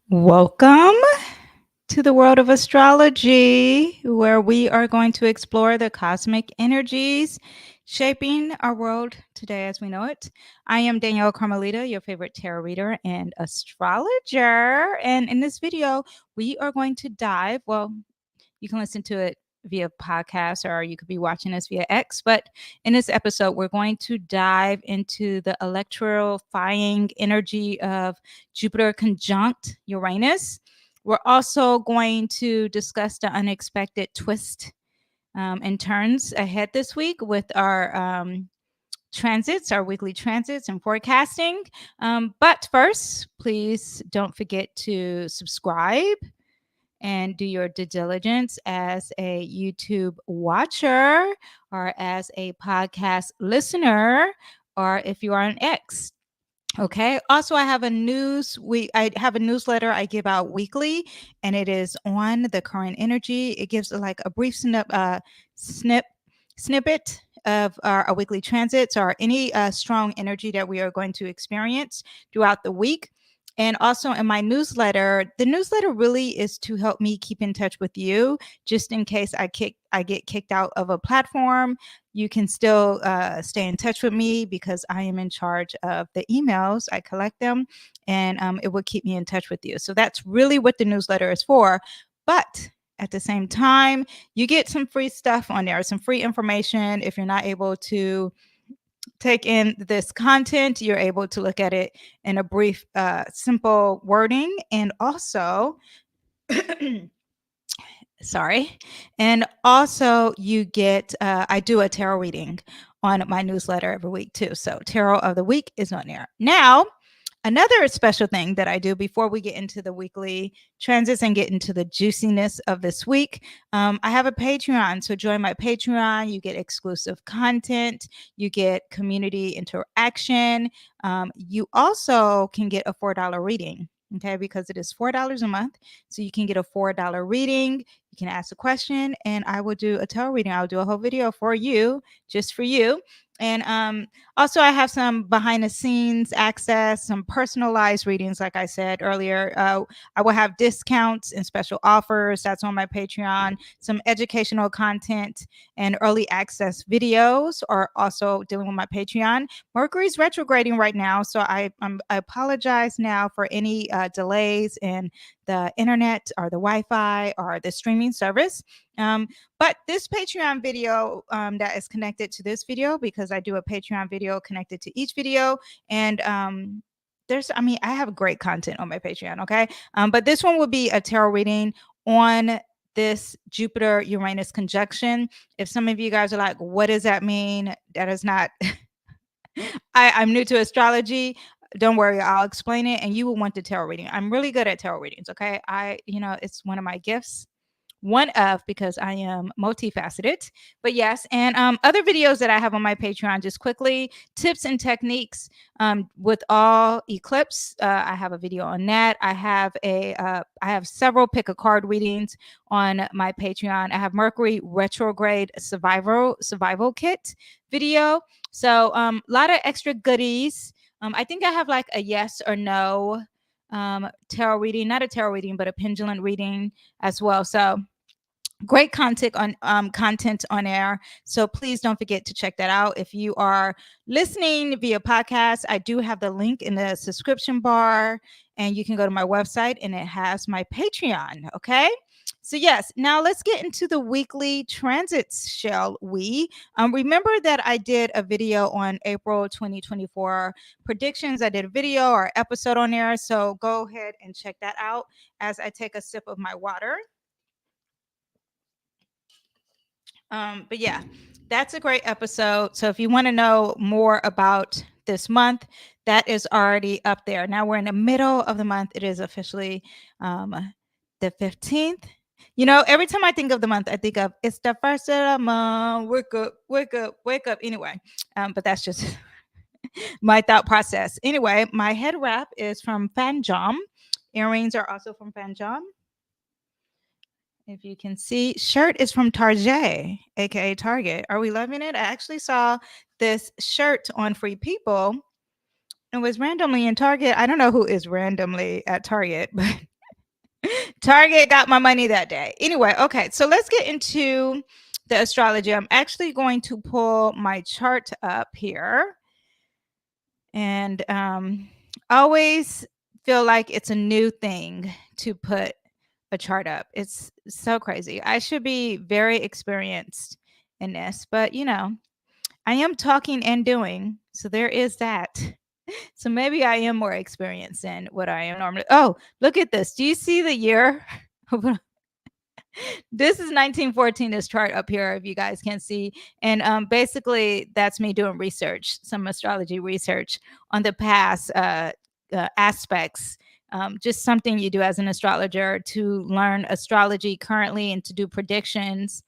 Welcome to the world of astrology, where we are going to explore the cosmic energies shaping our world today as we know it. I am Danyell Carmelita, your favorite tarot reader and astrologer. And in this video, we are going to dive, you can listen to it via podcast or you could be watching this via X. But in this episode, we're going to dive into the electrifying energy of Jupiter conjunct Uranus. We're also going to discuss the unexpected twist and turns ahead this week with our transits, our weekly transits and forecasting. But first, please don't forget to subscribe and do your due diligence as a YouTube watcher or as a podcast listener, or if you are an X. Okay. Also, I have a newsletter I give out weekly, and it is on the current energy. It gives like a brief snippet of our weekly transits or any strong energy that we are going to experience throughout the week. And also in my newsletter, the newsletter really is to help me keep in touch with you, just in case I get kicked out of a platform. You can still stay in touch with me because I am in charge of the emails. I collect them, and it will keep me in touch with you. So that's really what the newsletter is for. But at the same time, you get some free stuff on there, some free information. If you're not able to take in this content, you're able to look at it in a brief, simple wording. And also, sorry. And also, you get, I do a tarot reading on my newsletter every week too. So, tarot of the week is on there. Now, another special thing that I do before we get into the weekly transits and get into the juiciness of this week, I have a Patreon. So join my Patreon. You get exclusive content. You get community interaction. You also can get a $4 reading. Okay, because it is $4 a month. So you can get a $4 reading. You can ask a question, and I will do a tarot reading. I'll do a whole video for you, just for you. And also, I have some behind the scenes access, some personalized readings, like I said earlier. I will have discounts and special offers. That's on my Patreon. Some educational content and early access videos are also dealing with my Patreon. Mercury's retrograding right now, so I apologize now for any delays in the internet or the Wi-Fi or the streaming service. But this Patreon video that is connected to this video, because I do a Patreon video connected to each video, and I have great content on my Patreon. Okay, but this one will be a tarot reading on this Jupiter Uranus conjunction. If some of you guys are like, what does that mean? That is not I'm new to astrology. Don't worry, I'll explain it and you will want the tarot reading. I'm really good at tarot readings, okay? It's one of my gifts. One of, because I am multifaceted. But yes, and other videos that I have on my Patreon, just quickly, tips and techniques with all eclipse. I have a video on that. I have several pick a card readings on my Patreon. I have Mercury retrograde survival kit video. So a lot of extra goodies. I think I have like a yes or no tarot reading, not a tarot reading, but a pendulum reading as well. So great content on air. So please don't forget to check that out. If you are listening via podcast, I do have the link in the subscription bar, and you can go to my website and it has my Patreon. Okay. So yes, now let's get into the weekly transits, shall we? Remember that I did a video on April 2024 predictions. I did a video or episode on there. So go ahead and check that out as I take a sip of my water. But yeah, that's a great episode. So if you want to know more about this month, that is already up there. Now we're in the middle of the month. It is officially the 15th. You know, every time I think of the month, I think of it's the first of the month. Wake up, wake up, wake up. Anyway, but that's just my thought process. Anyway, my head wrap is from Fanjom. Earrings are also from Fanjom. If you can see, shirt is from Target, aka Target. Are we loving it? I actually saw this shirt on Free People and was randomly in Target. I don't know who is randomly at Target, but Target got my money that day. Anyway, okay, so let's get into the astrology. I'm actually going to pull my chart up here, and always feel like it's a new thing to put a chart up. It's so crazy. I should be very experienced in this, but I am talking and doing, so there is that. So maybe I am more experienced than what I am normally. Oh, look at this. Do you see the year? This is 1914, this chart up here, if you guys can see. And basically, that's me doing research, some astrology research on the past aspects. Just something you do as an astrologer to learn astrology currently and to do predictions.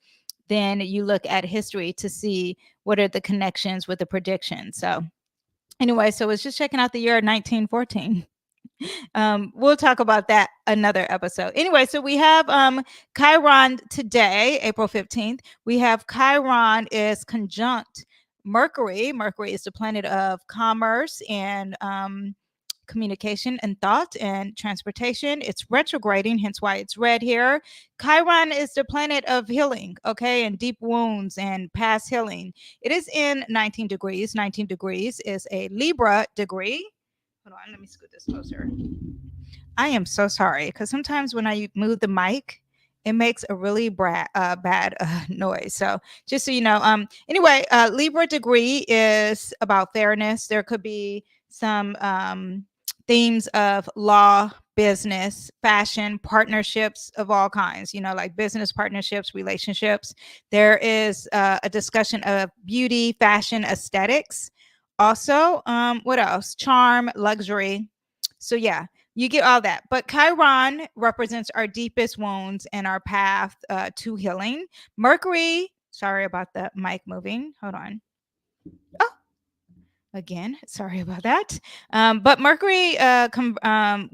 Then you look at history to see what are the connections with the predictions. So anyway, so it's just checking out the year 1914. We'll talk about that another episode. Anyway, so we have Chiron today, April 15th. We have Chiron is conjunct Mercury. Mercury is the planet of commerce and communication and thought and transportation. It's retrograding, hence why it's red here. Chiron is the planet of healing, okay, and deep wounds and past healing. It is in 19 degrees. 19 degrees is a Libra degree. Hold on, let me scoot this closer. I am so sorry because sometimes when I move the mic, it makes a really bad noise. So just so you know, anyway, Libra degree is about fairness. There could be some themes of law, business, fashion, partnerships of all kinds, like business partnerships, relationships. There is a discussion of beauty, fashion, aesthetics. Also, what else? Charm, luxury. So yeah, you get all that. But Chiron represents our deepest wounds and our path to healing. Mercury, sorry about the mic moving. Hold on. Oh, again, sorry about that. But Mercury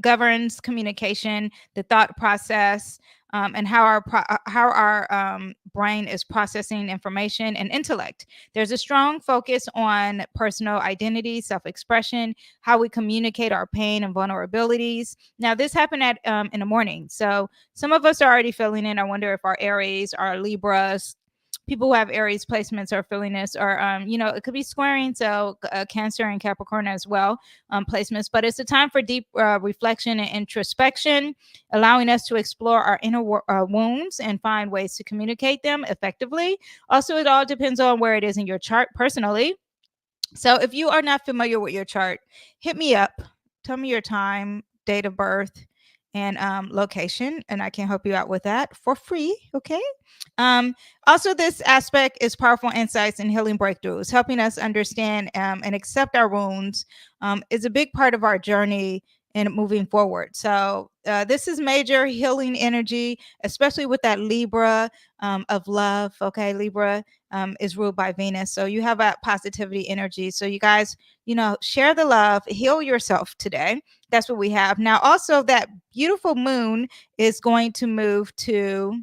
governs communication, the thought process, and how our brain is processing information and intellect. There's a strong focus on personal identity, self-expression, how we communicate our pain and vulnerabilities. Now, this happened in the morning, so some of us are already feeling it. I wonder if our Aries, our Libras, people who have Aries placements are feeling this, or it could be squaring, so Cancer and Capricorn as well, placements. But it's a time for deep reflection and introspection, allowing us to explore our inner wounds and find ways to communicate them effectively. Also, it all depends on where it is in your chart personally. So if you are not familiar with your chart, hit me up. Tell me your time, date of birth, and location, and I can help you out with that for free. Okay. Also, this aspect is powerful insights and healing breakthroughs, helping us understand and accept our wounds is a big part of our journey in moving forward. So this is major healing energy, especially with that Libra of love. Okay, Libra is ruled by Venus, so you have that positivity energy. So you guys, share the love, heal yourself today. That's what we have now. Also, that beautiful moon is going to move to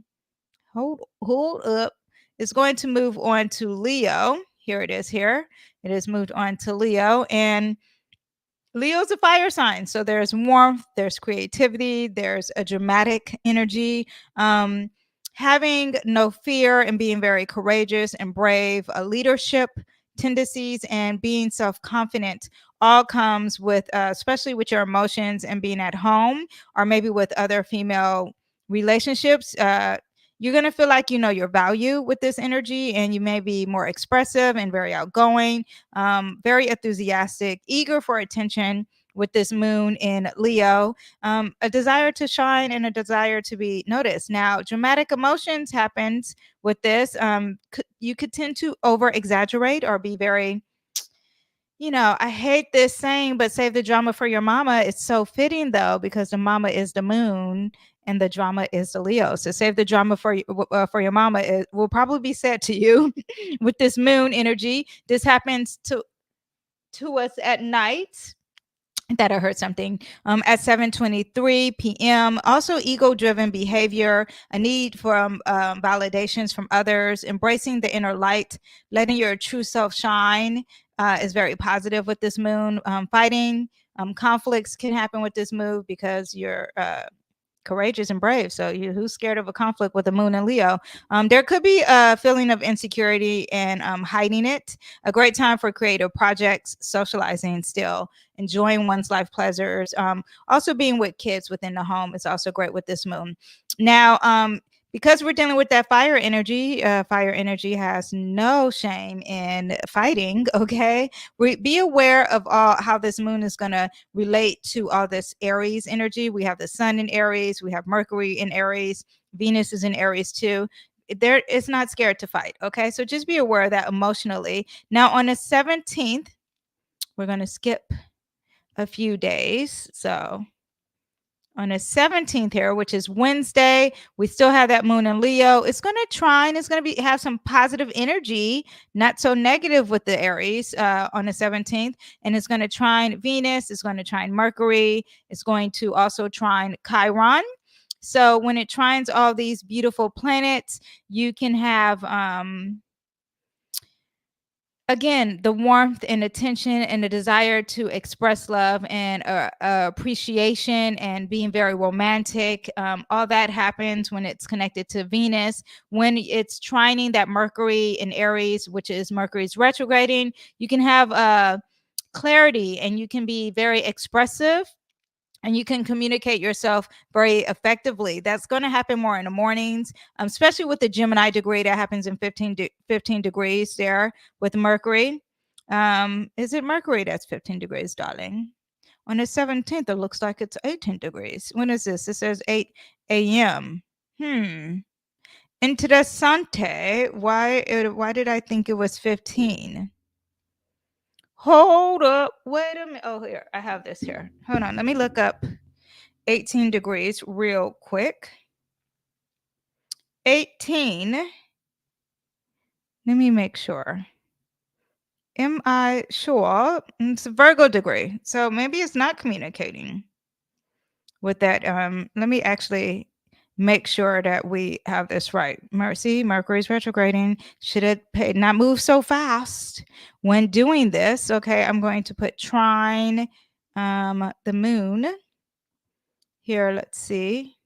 hold up. It's going to move on to Leo. Here it is. Here it is moved on to Leo, and Leo's a fire sign. So there's warmth, there's creativity, there's a dramatic energy, having no fear and being very courageous and brave, leadership tendencies, and being self-confident all comes with, especially with your emotions and being at home or maybe with other female relationships. You're going to feel like you know your value with this energy, and you may be more expressive and very outgoing, very enthusiastic, eager for attention with this moon in Leo, a desire to shine and a desire to be noticed. Now, dramatic emotions happens with this. You could tend to over exaggerate or be very, I hate this saying, but save the drama for your mama. It's so fitting though, because the mama is the moon and the drama is the Leo. So save the drama for your mama. It will probably be said to you with this moon energy. This happens to us at night. That I heard something at 7:23 p.m. Also, ego-driven behavior, a need for validations from others, embracing the inner light, letting your true self shine is very positive with this moon. Fighting conflicts can happen with this move because you're courageous and brave. So who's scared of a conflict with the moon and Leo? There could be a feeling of insecurity and hiding it. A great time for creative projects, socializing still, enjoying one's life pleasures. Also being with kids within the home is also great with this moon. Now, because we're dealing with that fire energy has no shame in fighting. Okay, be aware of all how this moon is going to relate to all this Aries energy. We have the sun in Aries, we have Mercury in Aries, Venus is in Aries too. There is not scared to fight. Okay, so just be aware of that emotionally. Now on the 17th, we're going to skip a few days. So on the 17th here, which is Wednesday, we still have that moon in Leo. It's going to trine. It's going to be have some positive energy, not so negative with the Aries on the 17th. And it's going to trine Venus. It's going to trine Mercury. It's going to also trine Chiron. So when it trines all these beautiful planets, you can have again, the warmth and attention and the desire to express love and appreciation and being very romantic. All that happens when it's connected to Venus. When it's trining that Mercury in Aries, which is Mercury's retrograding, you can have clarity and you can be very expressive and you can communicate yourself very effectively. That's going to happen more in the mornings, especially with the Gemini degree that happens in 15 degrees there with Mercury. Is it Mercury that's 15 degrees, darling? On the 17th, it looks like it's 18 degrees. When is this? It says 8 a.m. Interessante. Why did I think it was 15? Hold up. Wait a minute. Oh, here. I have this here. Hold on. Let me look up 18 degrees real quick. 18. Let me make sure. Am I sure? It's a Virgo degree. So maybe it's not communicating with that. Let me actually make sure that we have this right. Mercury's retrograding. Should it not move so fast when doing this? Okay, I'm going to put trine the moon. Here, let's see.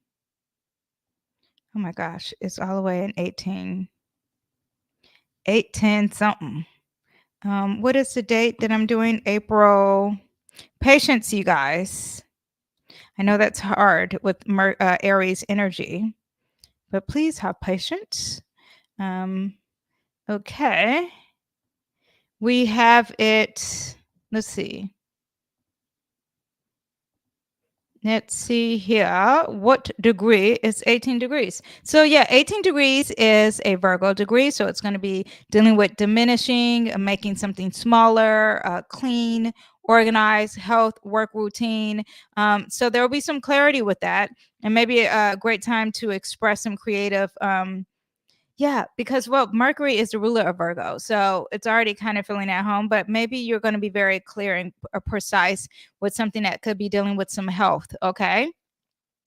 Oh my gosh, it's all the way in 18. 810 something. What is the date that I'm doing? April. Patience, you guys. I know that's hard with Aries energy, but please have patience. Okay. We have it. Let's see. Let's see here. What degree is 18 degrees? So yeah, 18 degrees is a Virgo degree. So it's going to be dealing with diminishing, making something smaller, clean, organized, health, work routine. So there will be some clarity with that, and maybe a great time to express some creative yeah, because well, Mercury is the ruler of Virgo, so it's already kind of feeling at home. But maybe you're going to be very clear and precise with something that could be dealing with some health, okay,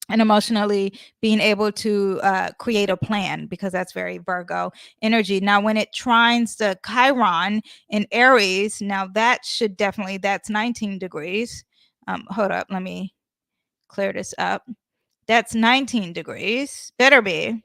and emotionally being able to create a plan because that's very Virgo energy. Now, when it trines the Chiron in Aries, now that should definitely that's 19 degrees. Hold up, let me clear this up. That's 19 degrees. Better be.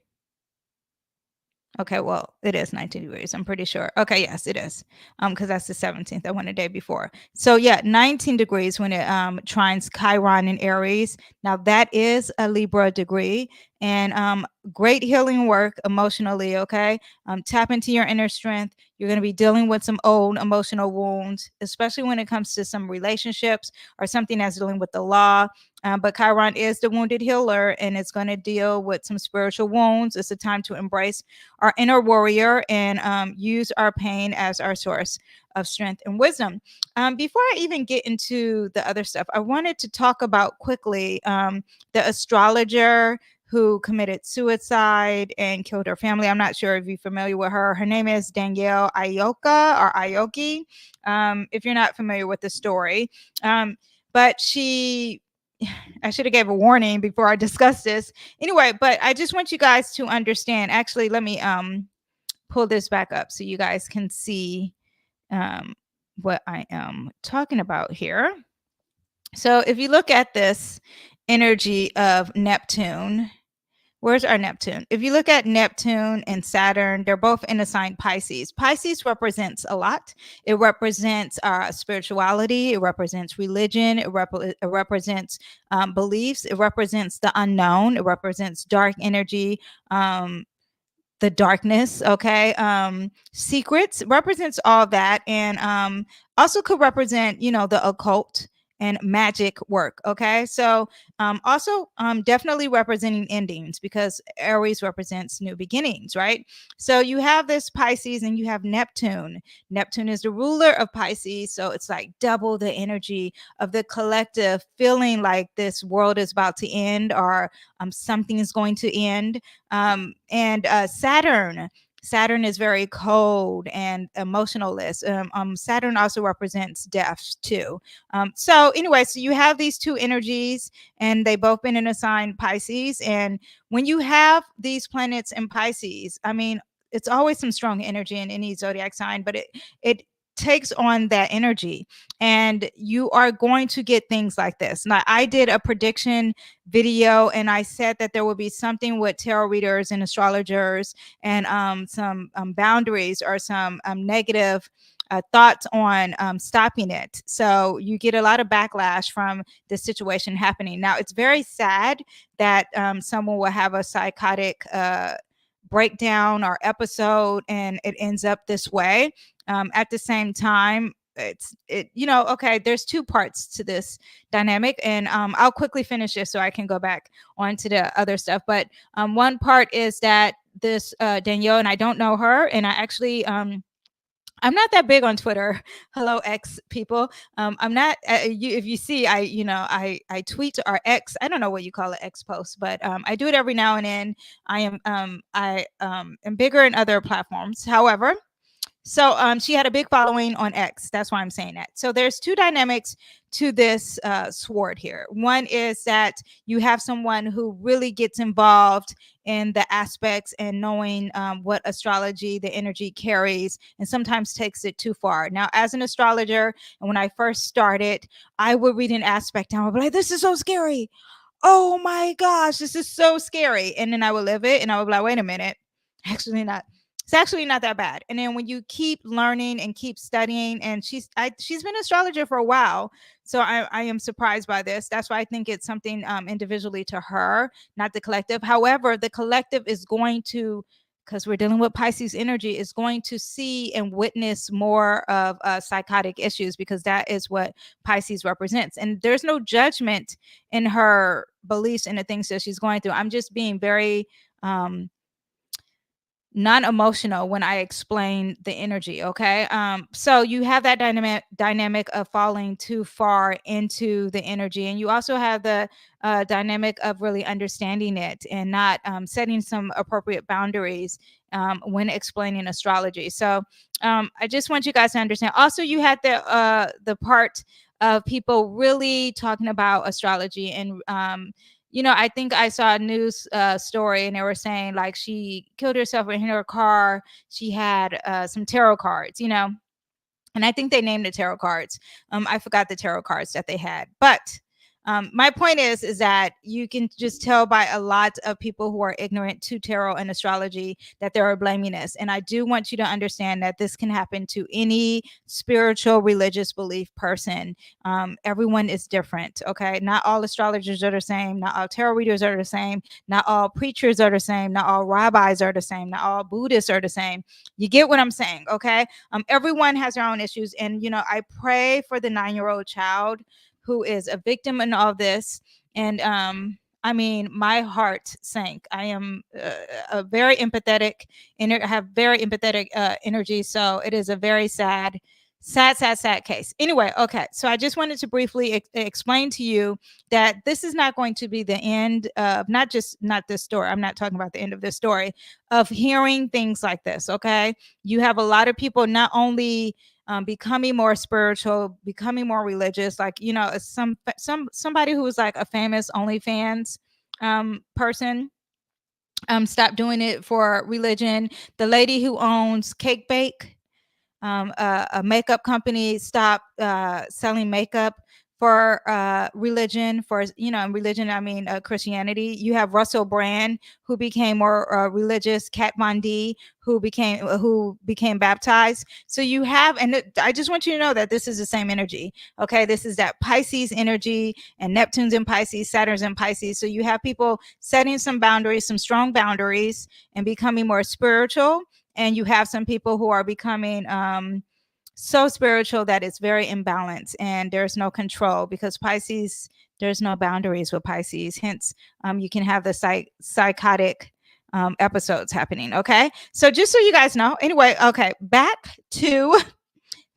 Okay, well, it is 19 degrees. I'm pretty sure. Okay, yes, it is. Because that's the 17th. I went a day before. So yeah, 19 degrees when it trines Chiron in Aries. Now that is a Libra degree and great healing work emotionally. Okay, tap into your inner strength. You're going to be dealing with some old emotional wounds, especially when it comes to some relationships or something that's dealing with the law. But Chiron is the wounded healer and it's going to deal with some spiritual wounds. It's a time to embrace our inner warrior and use our pain as our source of strength and wisdom. Before I even get into the other stuff, I wanted to talk about quickly the astrologer who committed suicide and killed her family. I'm not sure if you're familiar with her. Her name is Danyell Ayoki. If you're not familiar with the story, but I should have gave a warning before I discuss this. Anyway, but I just want you guys to understand. Actually, let me pull this back up so you guys can see what I am talking about here. So if you look at this energy of Neptune. Where's our Neptune? If you look at Neptune and Saturn, they're both in the sign Pisces. Pisces represents a lot. It represents spirituality. It represents religion. It represents beliefs. It represents the unknown. It represents dark energy. The darkness, okay, secrets, represents all that, and also could represent, you know, the occult and magic work, okay. So also definitely representing endings, because Aries represents new beginnings, right? So you have this Pisces and you have Neptune. Neptune is the ruler of Pisces, so it's like double the energy of the collective, feeling like this world is about to end, or something is going to end. And Saturn is very cold and emotionalist. Saturn also represents death too. So anyway, so you have these two energies, and they both been in a sign Pisces. And when you have these planets in Pisces, I mean, it's always some strong energy in any zodiac sign, but it takes on that energy, and you are going to get things like this. Now, I did a prediction video, and I said that there would be something with tarot readers and astrologers, and some boundaries, or some negative thoughts on stopping it. So you get a lot of backlash from this situation happening. Now, it's very sad that someone will have a psychotic breakdown or episode, and it ends up this way. At the same time, okay, there's two parts to this dynamic, and I'll quickly finish this so I can go back on to the other stuff. But one part is that this Danyell, and I don't know her, and I actually I'm not that big on Twitter. Hello, X people. I'm not. If you see, I tweet or X. I don't know what you call it, X post, but I do it every now and then. I am bigger in other platforms. However, so she had a big following on X. That's why I'm saying that. So there's two dynamics to this sword here. One is that you have someone who really gets involved in the aspects and knowing what astrology, the energy carries, and sometimes takes it too far. Now, as an astrologer, and when I first started, I would read an aspect and I would be like, this is so scary. Oh my gosh, this is so scary. And then I would live it, and I would be like, wait a minute, actually not. It's actually not that bad. And then when you keep learning and keep studying, and she's been an astrologer for a while, so I am surprised by this. That's why I think it's something individually to her, not the collective. However, the collective is going to, because we're dealing with Pisces energy, is going to see and witness more of psychotic issues, because that is what Pisces represents. And there's no judgment in her beliefs and the things that she's going through. I'm just being very non-emotional when I explain the energy, okay? So you have that dynamic of falling too far into the energy, and you also have the dynamic of really understanding it and not setting some appropriate boundaries when explaining astrology. So I just want you guys to understand. Also, you had the part of people really talking about astrology, and I think I saw a news story, and they were saying like she killed herself in her car. She had some tarot cards, and I think they named the tarot cards. I forgot the tarot cards that they had, but my point is that you can just tell by a lot of people who are ignorant to tarot and astrology that they are blaming us. And I do want you to understand that this can happen to any spiritual, religious belief person. Everyone is different, okay? Not all astrologers are the same. Not all tarot readers are the same. Not all preachers are the same. Not all rabbis are the same. Not all Buddhists are the same. You get what I'm saying, okay? Everyone has their own issues. And, I pray for the 9-year-old child who is a victim in all this. And I mean, my heart sank. I am a very empathetic, I have very empathetic energy. So it is a very sad case. Anyway, okay. So I just wanted to briefly explain to you that this is not going to be the end of not this story. I'm not talking about the end of this story, of hearing things like this. Okay. You have a lot of people not only becoming more spiritual, becoming more religious, like somebody who was like a famous OnlyFans person stopped doing it for religion. The lady who owns Cake Bake, a makeup company, stopped selling makeup for religion. For religion, I mean Christianity. You have Russell Brand, who became more religious. Kat Von D, who became baptized. So you have, and I just want you to know that this is the same energy. Okay, this is that Pisces energy, and Neptune's in Pisces, Saturn's in Pisces. So you have people setting some boundaries, some strong boundaries, and becoming more spiritual. And you have some people who are becoming so spiritual that it's very imbalanced, and there's no control, because Pisces, there's no boundaries with Pisces. Hence, you can have the psychotic episodes happening. Okay, so just so you guys know. Anyway, okay, back to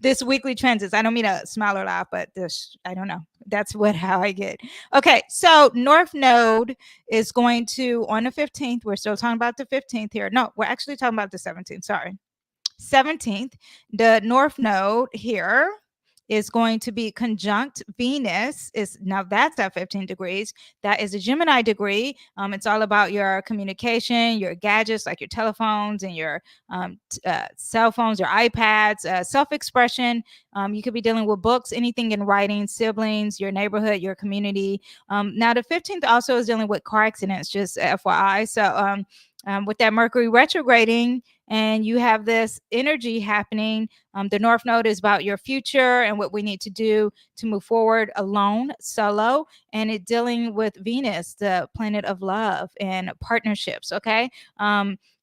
this weekly transits. I don't mean to smile or laugh, but this, I don't know. That's how I get. Okay, so North Node is going to, on the 15th, we're still talking about the 15th here. No, we're actually talking about the 17th. Sorry. 17th, the North Node here is going to be conjunct Venus. Is now that's at 15 degrees. That is a Gemini degree. It's all about your communication, your gadgets like your telephones and your cell phones, your iPads, self-expression. You could be dealing with books, anything in writing, siblings, your neighborhood, your community. Now the 15th also is dealing with car accidents, just FYI. So with that Mercury retrograding, and you have this energy happening. The North Node is about your future and what we need to do to move forward alone, solo, and it dealing with Venus, the planet of love and partnerships. Okay.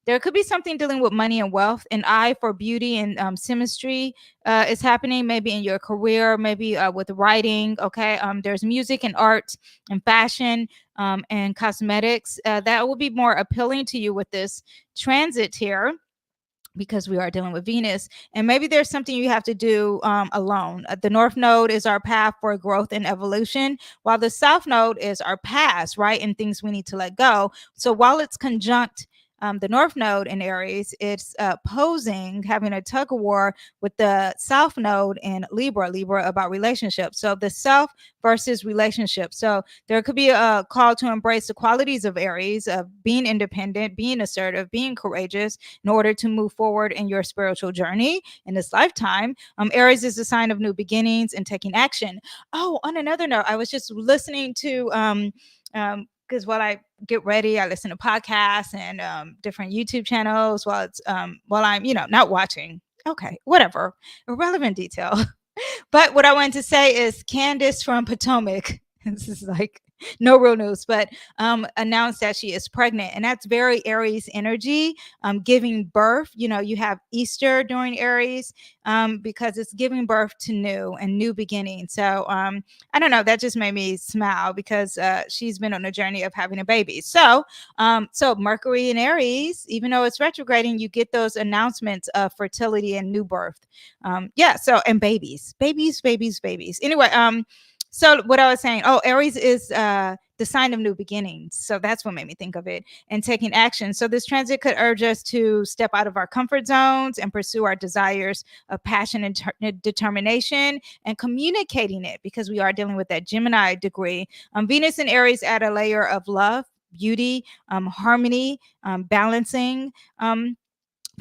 There could be something dealing with money and wealth. An eye for beauty and symmetry is happening, maybe in your career, maybe with writing. Okay. There's music and art and fashion and cosmetics that will be more appealing to you with this transit here, because we are dealing with Venus. And maybe there's something you have to do alone. The North Node is our path for growth and evolution, while the South Node is our past, right? And things we need to let go. So while it's conjunct the North Node in Aries, it's posing, having a tug of war with the South Node in Libra about relationships. So the self versus relationship. So there could be a call to embrace the qualities of Aries, of being independent, being assertive, being courageous in order to move forward in your spiritual journey in this lifetime. Aries is a sign of new beginnings and taking action. Oh, on another note, I was just listening to because while I get ready, I listen to podcasts and different YouTube channels while I'm not watching. Okay, whatever, irrelevant detail. But what I wanted to say is Candace from Potomac, this is like no real news, but announced that she is pregnant, and that's very Aries energy, giving birth. You have Easter during Aries, because it's giving birth to new beginnings. So I don't know, that just made me smile, because she's been on a journey of having a baby. So Mercury in Aries, even though it's retrograding, you get those announcements of fertility and new birth. So, and babies. Anyway, so what I was saying, Aries is the sign of new beginnings. So that's what made me think of it, and taking action. So this transit could urge us to step out of our comfort zones and pursue our desires of passion and determination, and communicating it, because we are dealing with that Gemini degree. Venus and Aries add a layer of love, beauty, harmony, balancing.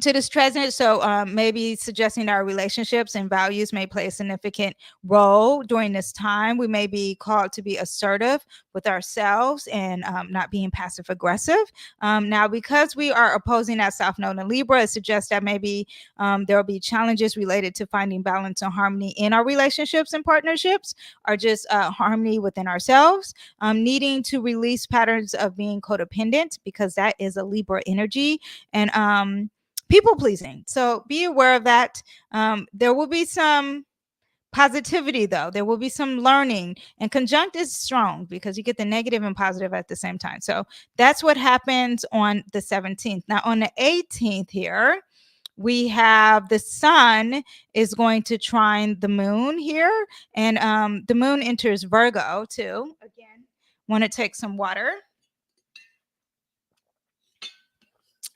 To this transit. So maybe suggesting our relationships and values may play a significant role during this time. We may be called to be assertive with ourselves and not being passive aggressive. Now, because we are opposing that South Node in Libra, it suggests that maybe there will be challenges related to finding balance and harmony in our relationships and partnerships, or just harmony within ourselves, needing to release patterns of being codependent, because that is a Libra energy, and people pleasing. So be aware of that. There will be some positivity, though. There will be some learning, and conjunct is strong because you get the negative and positive at the same time. So that's what happens on the 17th. Now on the 18th here, we have the sun is going to trine the moon here, and the moon enters Virgo too. Again, want to take some water.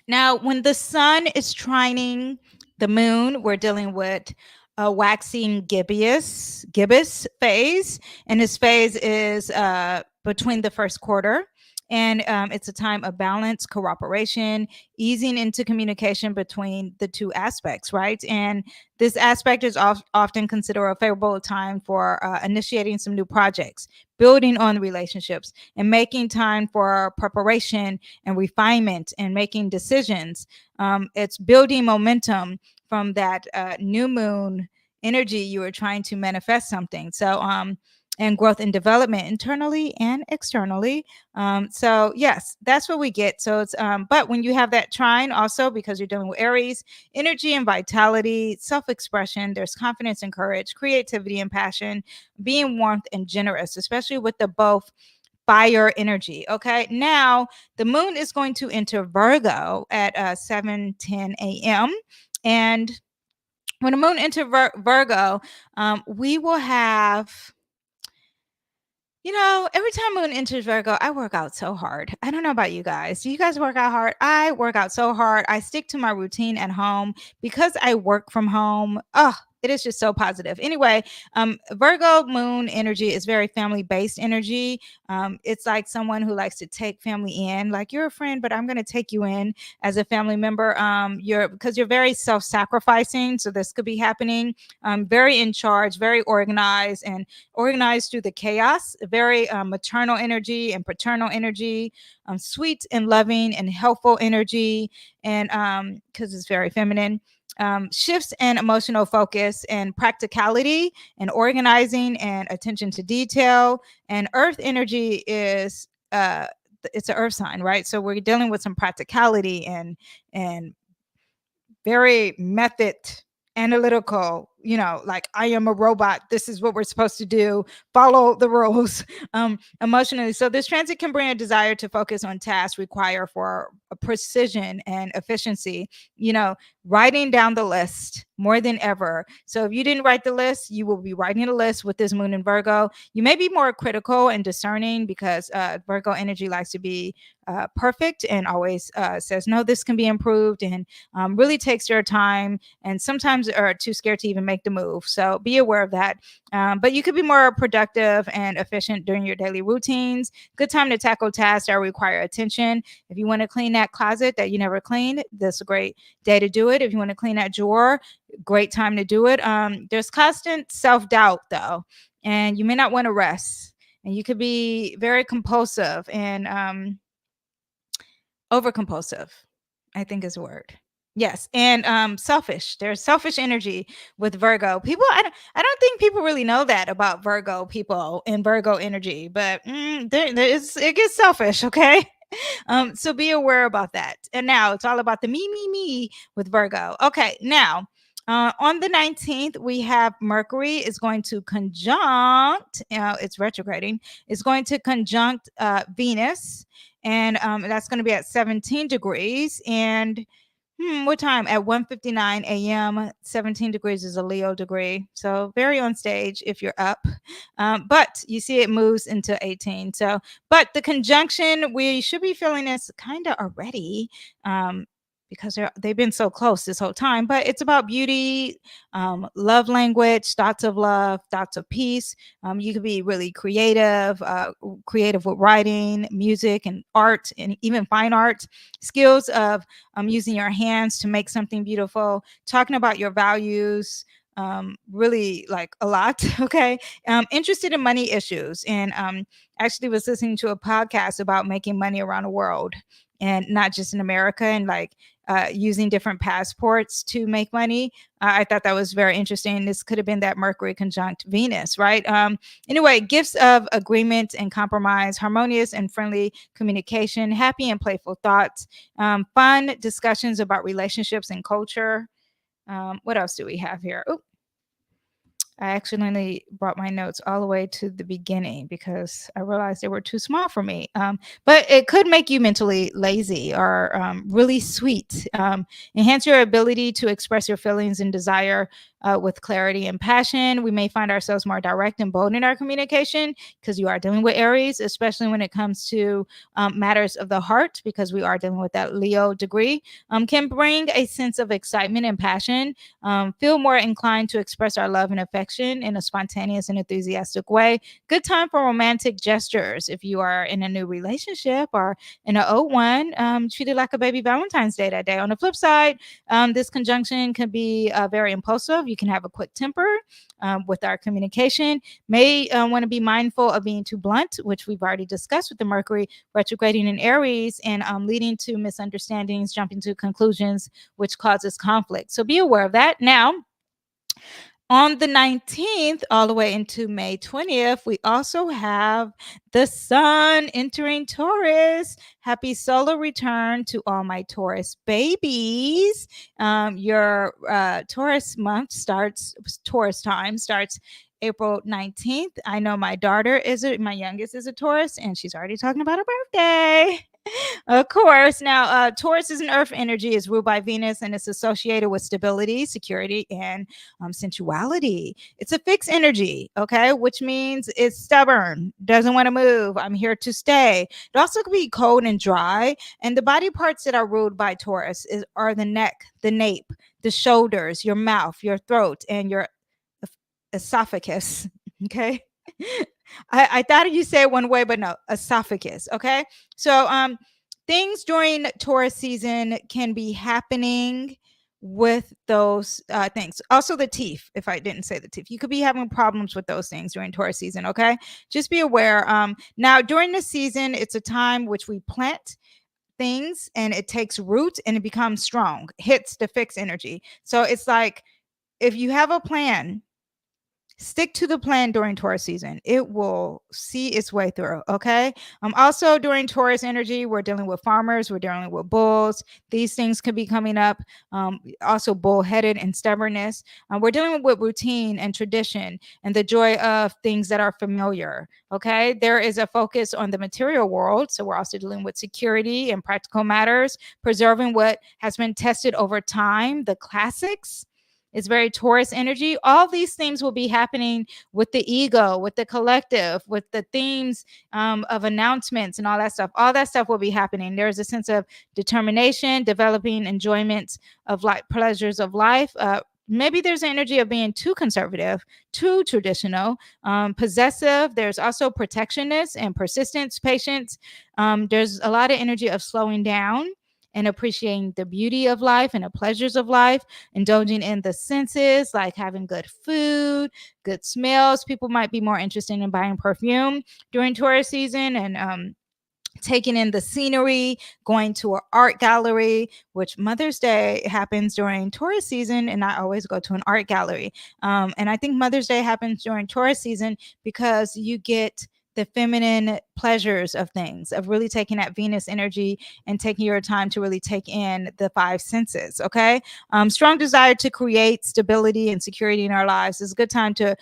Now, when the sun is trining the moon, we're dealing with a waxing gibbous phase, and this phase is between the first quarter And it's a time of balance, cooperation, easing into communication between the two aspects, right? And this aspect is often considered a favorable time for initiating some new projects, building on relationships, and making time for preparation and refinement and making decisions. It's building momentum from that new moon energy you were trying to manifest something. So, and growth and development internally and externally. So yes, that's what we get. So it's but when you have that trine also, because you're dealing with Aries, energy and vitality, self-expression, there's confidence and courage, creativity and passion, being warmth and generous, especially with the both fire energy. Okay, now the moon is going to enter Virgo at 7:10 a.m. and when the moon enters Virgo, we will have, every time moon enters Virgo, I work out so hard. I don't know about you guys. Do you guys work out hard? I work out so hard. I stick to my routine at home because I work from home. Oh, it is just so positive. Anyway, Virgo moon energy is very family based energy. It's like someone who likes to take family in, like you're a friend, but I'm going to take you in as a family member. Because you're very self sacrificing. So this could be happening. Very in charge, very organized, and organized through the chaos, very maternal energy and paternal energy, sweet and loving and helpful energy, and because it's very feminine. Shifts in emotional focus and practicality and organizing and attention to detail. And earth energy is it's an earth sign, right? So we're dealing with some practicality and very method analytical, like I am a robot, this is what we're supposed to do, follow the rules. Emotionally, so this transit can bring a desire to focus on tasks require for a precision and efficiency, writing down the list more than ever. So if you didn't write the list, you will be writing a list with this moon in Virgo. You may be more critical and discerning because Virgo energy likes to be perfect and always says no, this can be improved, and really takes their time, and sometimes are too scared to even make the move. So be aware of that. But you could be more productive and efficient during your daily routines. Good time to tackle tasks that require attention. If you want to clean that closet that you never cleaned, this is a great day to do it. If you want to clean that drawer, great time to do it. There's constant self-doubt though, and you may not want to rest, and you could be very compulsive and over compulsive, I think is a word. Yes, and selfish. There's selfish energy with Virgo. People, I don't think people really know that about Virgo people and Virgo energy, but it gets selfish, okay? So be aware about that. And now it's all about the me with Virgo. Okay, now on the 19th, we have Mercury is going to conjunct, it's retrograding, it's going to conjunct Venus, and that's going to be at 17 degrees. And what time? At 1:59 a.m. 17 degrees is a Leo degree. So very on stage if you're up. But you see it moves into 18. So, but the conjunction, we should be feeling this kind of already. Because they've been so close this whole time, but it's about beauty, love language, thoughts of love, thoughts of peace. You could be really creative, creative with writing, music, and art, and even fine art skills of using your hands to make something beautiful, talking about your values, really like a lot. Okay. Interested in money issues, and actually was listening to a podcast about making money around the world and not just in America, and like using different passports to make money. I thought that was very interesting. This could have been that Mercury conjunct Venus, right? Anyway, gifts of agreement and compromise, harmonious and friendly communication, happy and playful thoughts, fun discussions about relationships and culture. What else do we have here? Oh, I accidentally brought my notes all the way to the beginning because I realized they were too small for me. But it could make you mentally lazy or really sweet. Enhance your ability to express your feelings and desire with clarity and passion. We may find ourselves more direct and bold in our communication because you are dealing with Aries, especially when it comes to matters of the heart, because we are dealing with that Leo degree. Can bring a sense of excitement and passion, feel more inclined to express our love and affection in a spontaneous and enthusiastic way. Good time for romantic gestures if you are in a new relationship or in an old one. Treat it like a baby Valentine's Day that day. On the flip side, this conjunction can be very impulsive. You can have a quick temper with our communication. May want to be mindful of being too blunt, which we've already discussed with the Mercury retrograding in Aries and leading to misunderstandings, jumping to conclusions, which causes conflict. So be aware of that. Now, on the 19th, all the way into May 20th, we also have the Sun entering Taurus. Happy solar return to all my Taurus babies. Your Taurus month starts, Taurus time starts April 19th. I know my daughter my youngest is a Taurus, and she's already talking about her birthday. Of course. Now, Taurus is an earth energy, is ruled by Venus, and it's associated with stability, security, and sensuality. It's a fixed energy, okay, which means it's stubborn, doesn't want to move. I'm here to stay. It also could be cold and dry. And the body parts that are ruled by Taurus are the neck, the nape, the shoulders, your mouth, your throat, and your esophagus. Okay. I thought you said one way, but no, esophagus. Okay. So things during Taurus season can be happening with those things. Also the teeth, if I didn't say the teeth, you could be having problems with those things during Taurus season. Okay. Just be aware. Now during the season, it's a time which we plant things and it takes root and it becomes strong, hits the fixed energy. So it's like, if you have a plan, stick to the plan during Taurus season. It will see its way through. Okay. Also during Taurus energy, we're dealing with farmers, we're dealing with bulls. These things could be coming up. Also bullheaded and stubbornness. We're dealing with routine and tradition and the joy of things that are familiar. Okay. There is a focus on the material world. So we're also dealing with security and practical matters, preserving what has been tested over time, the classics. It's very Taurus energy. All these things will be happening with the ego, with the collective, with the themes of announcements and all that stuff. All that stuff will be happening. There's a sense of determination, developing enjoyment of like pleasures of life. Maybe there's an energy of being too conservative, too traditional, possessive. There's also protectionist and persistence, patience. There's a lot of energy of slowing down and appreciating the beauty of life and the pleasures of life, indulging in the senses, like having good food, good smells. People might be more interested in buying perfume during Taurus season and taking in the scenery, going to an art gallery, which Mother's Day happens during Taurus season, and I always go to an art gallery. And I think Mother's Day happens during Taurus season because you get the feminine pleasures of things, of really taking that Venus energy and taking your time to really take in the five senses. Okay. Strong desire to create stability and security in our lives is a good time to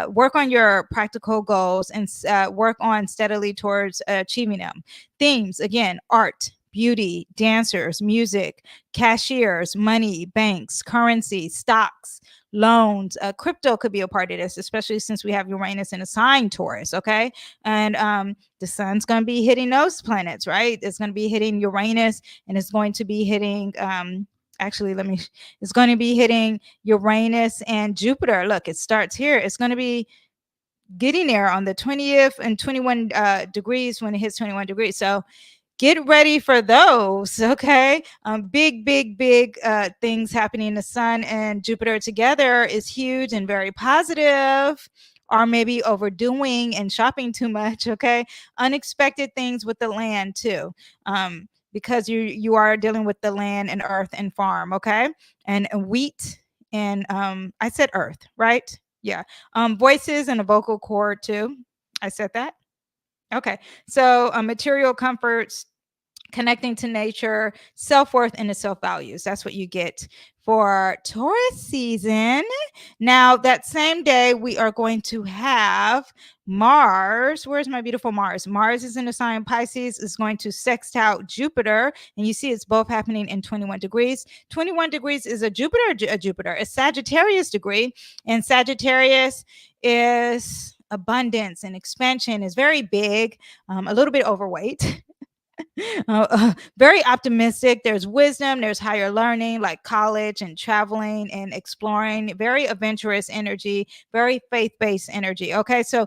work on your practical goals and work on steadily towards achieving them. Themes, again, art, beauty, dancers, music, cashiers, money, banks, currency, stocks, loans. Crypto could be a part of this, especially since we have Uranus in a sign Taurus. Okay. And the sun's going to be hitting those planets, right? It's going to be hitting Uranus and it's going to be hitting it's going to be hitting Uranus and Jupiter. Look, it starts here. It's going to be getting there on the 20th and 21 degrees when it hits 21 degrees. So get ready for those. Okay. Big things happening. The sun and Jupiter together is huge and very positive, or maybe overdoing and shopping too much. Okay. Unexpected things with the land too. Because you are dealing with the land and earth and farm. Okay. And wheat and I said earth, right? Yeah. Voices and a vocal cord too. I said that. Okay. So material comforts, connecting to nature, self-worth, and the self-values. That's what you get for Taurus season. Now, that same day, we are going to have Mars. Where's my beautiful Mars? Mars is in the sign Pisces, is going to sextile Jupiter. And you see it's both happening in 21 degrees. 21 degrees is a Jupiter, a Sagittarius degree. And Sagittarius is abundance and expansion, is very big, a little bit overweight. Very optimistic. There's wisdom, there's higher learning, like college and traveling and exploring. Very adventurous energy, very faith-based energy. Okay, so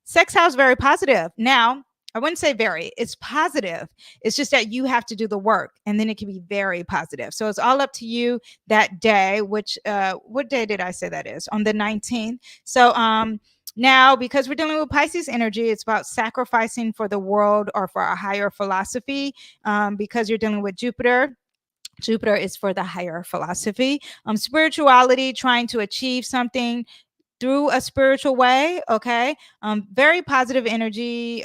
sex house very positive. Now, I wouldn't say very, it's positive. It's just that you have to do the work, and then it can be very positive. So it's all up to you that day, which what day did I say that is? On the 19th. So now, because we're dealing with Pisces energy, it's about sacrificing for the world or for a higher philosophy. Because you're dealing with Jupiter. Jupiter is for the higher philosophy, spirituality, trying to achieve something through a spiritual way. Okay. Very positive energy,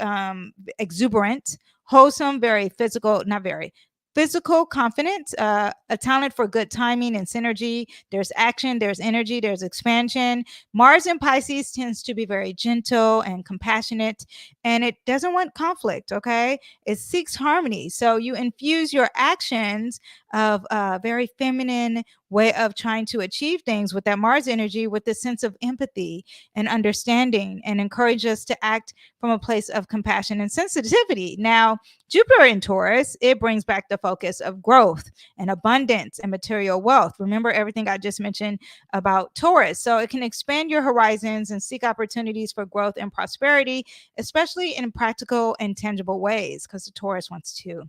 exuberant, wholesome, very physical, not very physical, confident, a talent for good timing and synergy. There's action, there's energy, there's expansion. Mars in Pisces tends to be very gentle and compassionate, and it doesn't want conflict. Okay. It seeks harmony. So you infuse your actions of a very feminine way of trying to achieve things with that Mars energy, with the sense of empathy and understanding, and encourage us to act from a place of compassion and sensitivity. Now, Jupiter in Taurus, it brings back the focus of growth and abundance and material wealth. Remember everything I just mentioned about Taurus. So it can expand your horizons and seek opportunities for growth and prosperity, especially in practical and tangible ways, because the Taurus wants to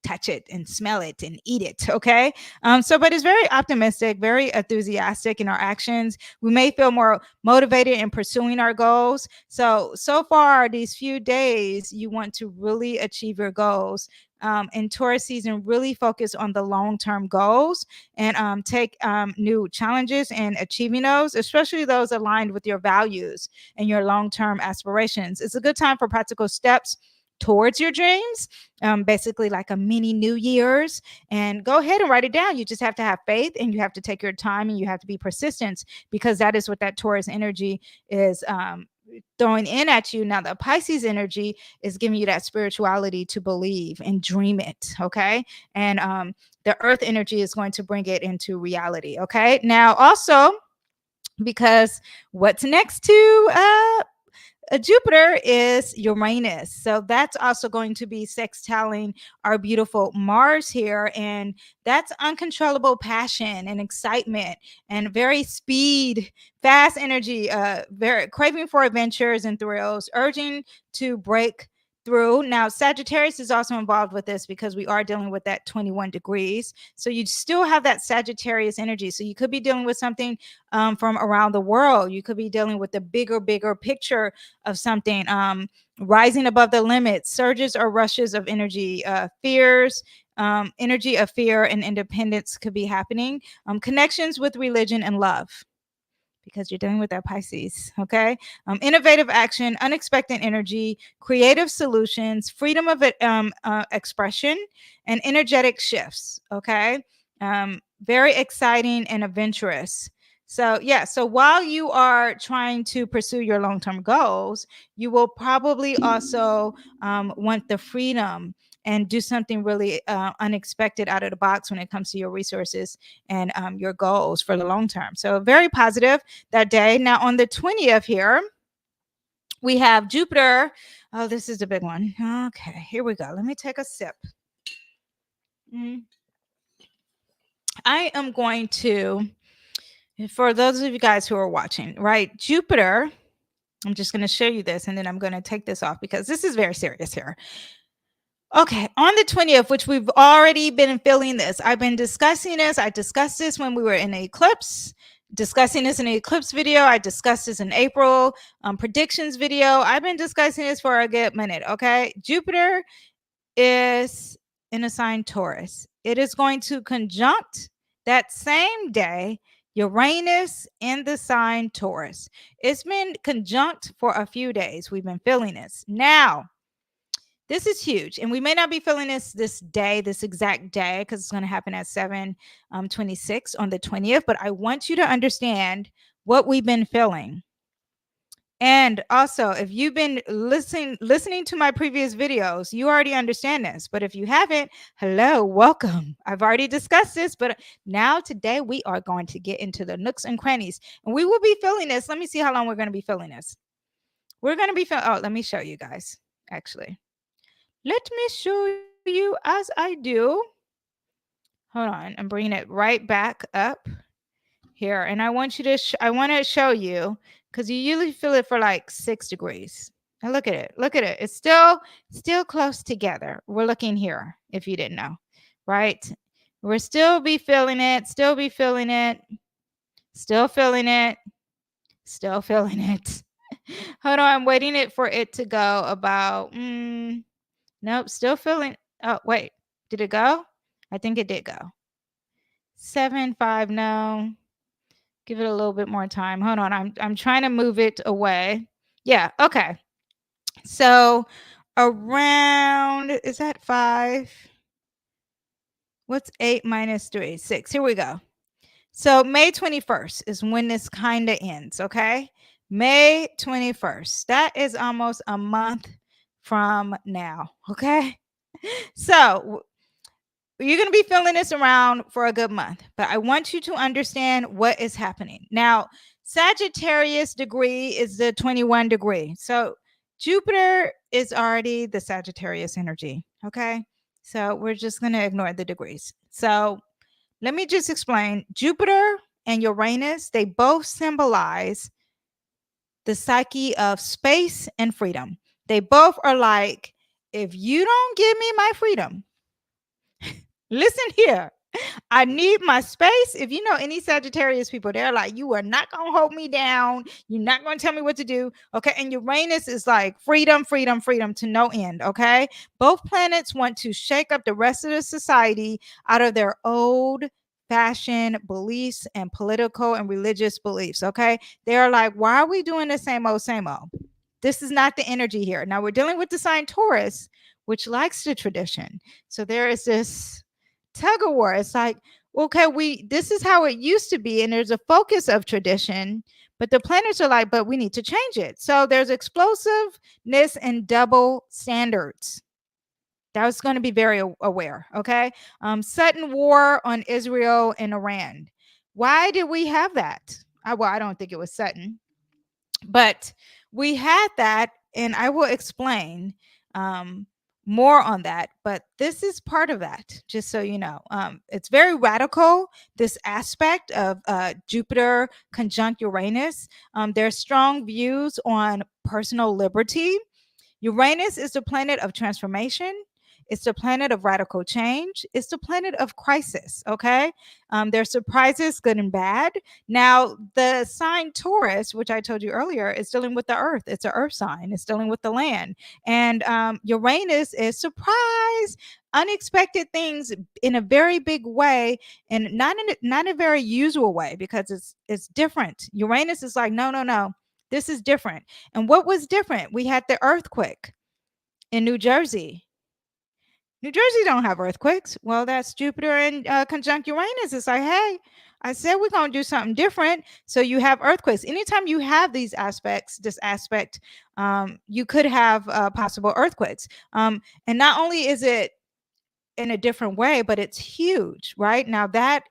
touch it and smell it and eat it. Okay. But it's very optimistic, very enthusiastic in our actions. We may feel more motivated in pursuing our goals. So far, these few days, you want to really achieve your goals. In Taurus season, really focus on the long-term goals and take new challenges and achieving those, especially those aligned with your values and your long-term aspirations. It's a good time for practical steps towards your dreams, basically like a mini New Year's. And go ahead and write it down. You just have to have faith, and you have to take your time, and you have to be persistent, because that is what that Taurus energy is throwing in at you. Now, the Pisces energy is giving you that spirituality to believe and dream it. Okay. And the Earth energy is going to bring it into reality. Okay. Now, also, because what's next to Jupiter is Uranus. So that's also going to be sextiling our beautiful Mars here. And that's uncontrollable passion and excitement and very fast energy, very craving for adventures and thrills, urging to break through. Now, Sagittarius is also involved with this because we are dealing with that 21 degrees. So you still have that Sagittarius energy. So you could be dealing with something from around the world. You could be dealing with the bigger picture of something, rising above the limit, surges or rushes of energy, fears, energy of fear and independence could be happening, connections with religion and love, because you're dealing with that Pisces. Okay. Innovative action, unexpected energy, creative solutions, freedom of expression, and energetic shifts. Okay. Very exciting and adventurous. So, yeah. So while you are trying to pursue your long-term goals, you will probably also want the freedom and do something really unexpected out of the box when it comes to your resources and your goals for the long term. So very positive that day. Now on the 20th here, we have Jupiter. Oh, this is the big one. Okay, here we go. Let me take a sip. I am going to, for those of you guys who are watching, right? Jupiter, I'm just going to show you this, and then I'm going to take this off because this is very serious here. Okay, on the 20th, which we've already been feeling this. I've been discussing this. I discussed this when we were in the eclipse, discussing this in the eclipse video. I discussed this in April predictions video. I've been discussing this for a good minute, okay? Jupiter is in a sign Taurus. It is going to conjunct that same day Uranus in the sign Taurus. It's been conjunct for a few days. We've been feeling this. Now, This is huge, and we may not be feeling this day, this exact day, because it's going to happen at 7:26 on the 20th. But I want you to understand what we've been feeling. And also, if you've been listening to my previous videos, you already understand this. But if you haven't, hello, welcome. I've already discussed this, but now today we are going to get into the nooks and crannies, and we will be feeling this. Let me see how long we're going to be feeling this. We're going to be feeling. Oh, let me show you guys. Actually, let me show you as I do. Hold on, I'm bringing it right back up here, and I want you to. I want to show you, because you usually feel it for like 6 degrees. Now look at it. Look at it. It's still close together. We're looking here, if you didn't know, right? We're still be feeling it. Still be feeling it. Still feeling it. Still feeling it. Hold on. I'm waiting it for it to go about. Nope. Still feeling. Oh wait. Did it go? I think it did go. 7, 5. No. Give it a little bit more time. Hold on. I'm trying to move it away. Yeah. Okay. So around, is that 5? What's 8 minus 3? 6. Here we go. So May 21st is when this kind of ends. Okay. May 21st. That is almost a month from now. Okay. So you're going to be feeling this around for a good month, but I want you to understand what is happening. Now, Sagittarius degree is the 21 degree. So Jupiter is already the Sagittarius energy. Okay. So we're just going to ignore the degrees. So let me just explain. Jupiter and Uranus, they both symbolize the psyche of space and freedom. They both are like, if you don't give me my freedom, listen here, I need my space. If you know any Sagittarius people, they're like, you are not going to hold me down. You're not going to tell me what to do. Okay. And Uranus is like freedom, freedom, freedom to no end. Okay. Both planets want to shake up the rest of the society out of their old fashioned beliefs and political and religious beliefs. Okay. They're like, why are we doing the same old, same old? This is not the energy here. Now we're dealing with the sign Taurus, which likes the tradition. So there is this tug of war. It's like, okay, this is how it used to be, and there's a focus of tradition, but the planets are like, but we need to change it. So there's explosiveness and double standards. That was going to be very aware. Okay. Sudden war on Israel and Iran. Why did we have that? Well, I don't think it was sudden, but we had that, and I will explain more on that, but this is part of that, just so you know. It's very radical, this aspect of Jupiter conjunct Uranus. There's strong views on personal liberty. Uranus is the planet of transformation. It's the planet of radical change. It's the planet of crisis. Okay. There's surprises, good and bad. Now, the sign Taurus, which I told you earlier, is dealing with the earth. It's an earth sign. It's dealing with the land. And Uranus is surprise, unexpected things in a very big way, and not a very usual way, because it's different. Uranus is like, no, no, no. This is different. And what was different? We had the earthquake in New Jersey. New Jersey don't have earthquakes. Well, that's Jupiter and conjunct Uranus. It's like, hey, I said we're going to do something different. So you have earthquakes. Anytime you have these aspects, this aspect, you could have possible earthquakes. And not only is it in a different way, but it's huge, right? Now that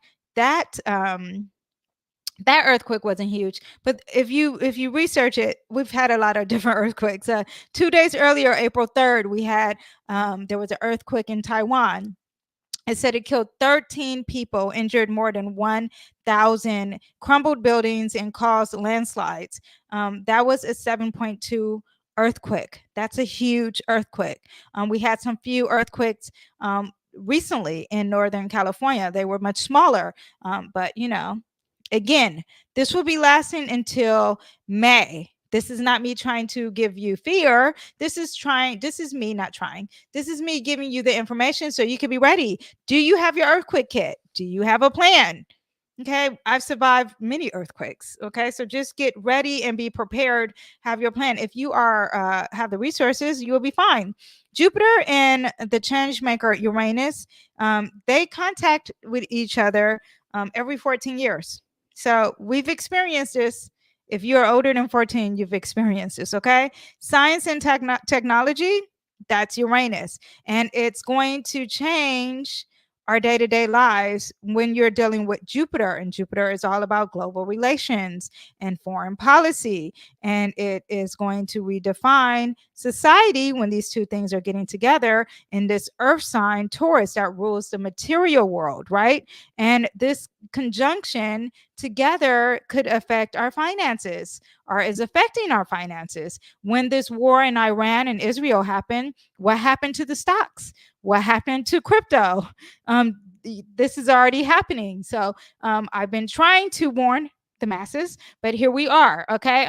earthquake wasn't huge, but if you research it, we've had a lot of different earthquakes. 2 days earlier, April 3rd, we had there was an earthquake in Taiwan. It said it killed 13 people, injured more than 1,000, crumbled buildings, and caused landslides. That was a 7.2 earthquake. That's a huge earthquake. We had some few earthquakes recently in Northern California. They were much smaller, but again, this will be lasting until May. This is not me trying to give you fear. This is me not trying. This is me giving you the information so you can be ready. Do you have your earthquake kit? Do you have a plan? Okay, I've survived many earthquakes. Okay, so just get ready and be prepared. Have your plan. If you are have the resources, you will be fine. Jupiter and the change maker Uranus, they contact with each other every 14 years. So we've experienced this. If you're older than 14, you've experienced this. Okay, science and technology. That's Uranus, and it's going to change our day-to-day lives when you're dealing with Jupiter, and Jupiter is all about global relations and foreign policy, and it is going to redefine society when these two things are getting together in this earth sign Taurus that rules the material world, right? And this conjunction together could affect our finances or is affecting our finances. When this war in Iran and Israel happened, what happened to the stocks? What happened to crypto? This is already happening. So I've been trying to warn the masses, but here we are. Okay.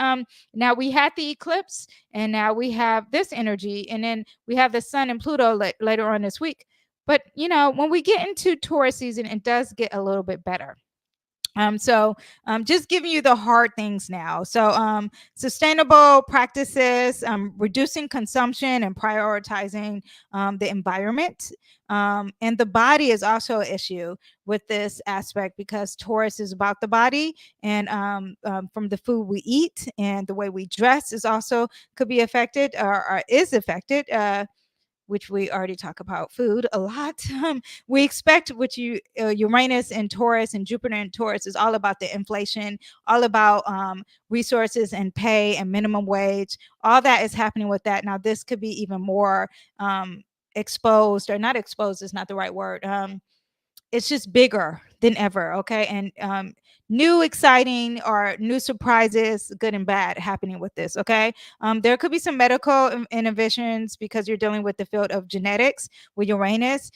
Now we had the eclipse, and now we have this energy, and then we have the sun and Pluto later on this week. But when we get into Taurus season, it does get a little bit better. So just giving you the hard things now. So sustainable practices, reducing consumption and prioritizing the environment. And the body is also an issue with this aspect because Taurus is about the body, and from the food we eat and the way we dress is also could be affected or is affected. Which we already talk about food a lot. We expect which Uranus and Taurus and Jupiter and Taurus is all about the inflation, all about resources and pay and minimum wage. All that is happening with that. Now, this could be even more exposed, or not exposed is not the right word. It's just bigger than ever. Okay. And new exciting or new surprises, good and bad, happening with this. Okay. There could be some medical innovations because you're dealing with the field of genetics with Uranus.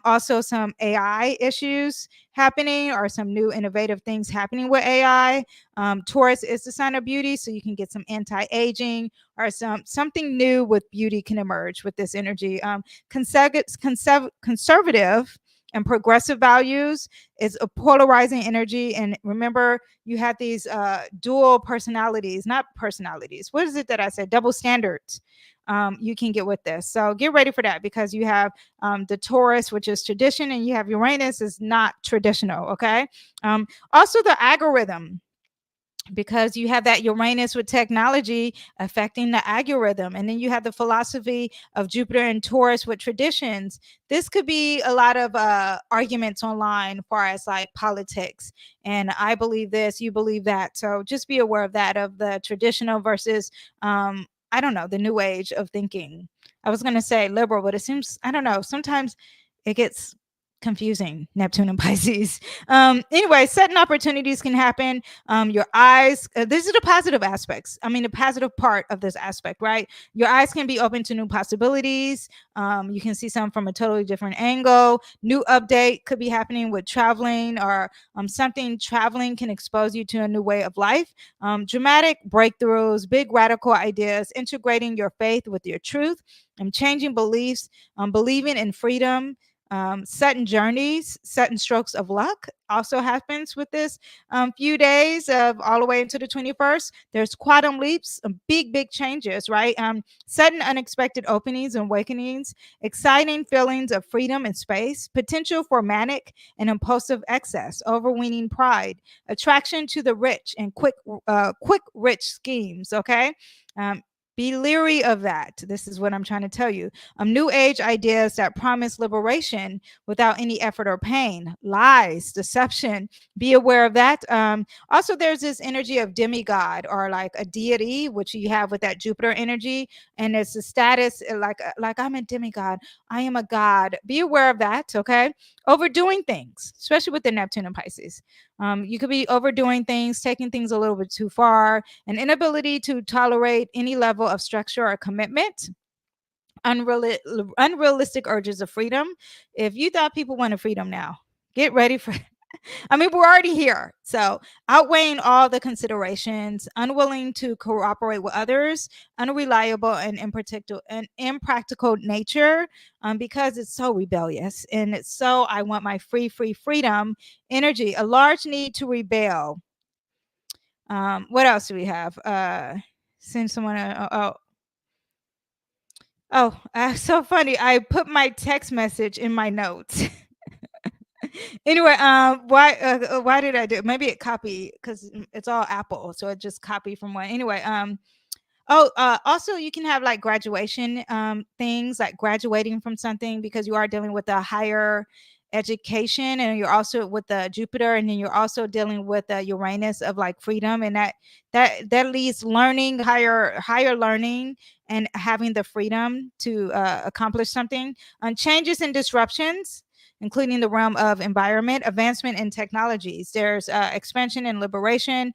Also some AI issues happening, or some new innovative things happening with AI. Taurus is the sign of beauty, so you can get some anti-aging or something new with beauty can emerge with this energy. Conservative and progressive values is a polarizing energy. And remember, you had these dual personalities, not personalities. What is it that I said? Double standards. You can get with this. So get ready for that, because you have the Taurus, which is tradition, and you have Uranus is not traditional. Okay. Also the algorithm, because you have that Uranus with technology affecting the algorithm. And then you have the philosophy of Jupiter and Taurus with traditions. This could be a lot of arguments online as far as like politics. And I believe this, you believe that. So just be aware of that, of the traditional versus, I don't know, the new age of thinking. I was going to say liberal, but it seems, I don't know, sometimes it gets confusing, Neptune and Pisces. Anyway, sudden opportunities can happen. Your eyes, these are the positive aspects. I mean, the positive part of this aspect, right? Your eyes can be open to new possibilities. You can see some from a totally different angle. New update could be happening with traveling, or something traveling can expose you to a new way of life. Dramatic breakthroughs, big radical ideas, integrating your faith with your truth, and changing beliefs, believing in freedom. Sudden journeys, sudden strokes of luck also happens with this few days of all the way into the 21st. There's quantum leaps, big changes, right? Sudden unexpected openings and awakenings, exciting feelings of freedom and space, potential for manic and impulsive excess, overweening pride, attraction to the rich, and quick rich schemes. Okay. Be leery of that. This is what I'm trying to tell you. New age ideas that promise liberation without any effort or pain, lies, deception. Be aware of that. Also, there's this energy of demigod, or like a deity, which you have with that Jupiter energy, and it's a status like I'm a demigod. I am a god. Be aware of that. Okay, overdoing things, especially with the Neptune and Pisces. You could be overdoing things, taking things a little bit too far, an inability to tolerate any level of structure or commitment, unrealistic urges of freedom. If you thought people wanted freedom now, get ready for I mean, we're already here. So, outweighing all the considerations, unwilling to cooperate with others, unreliable and impractical nature, because it's so rebellious and it's so I want my freedom energy, a large need to rebel. What else do we have? Send someone. So funny. I put my text message in my notes. Anyway, why did I do it? Maybe it copied because it's all Apple, so it just copied from one. Anyway, also you can have like graduation things like graduating from something because you are dealing with a higher education, and you're also with the Jupiter, and then you're also dealing with the Uranus of like freedom, and that leads learning higher learning and having the freedom to accomplish something. Changes and disruptions, including the realm of environment, advancement in technologies. There's expansion and liberation,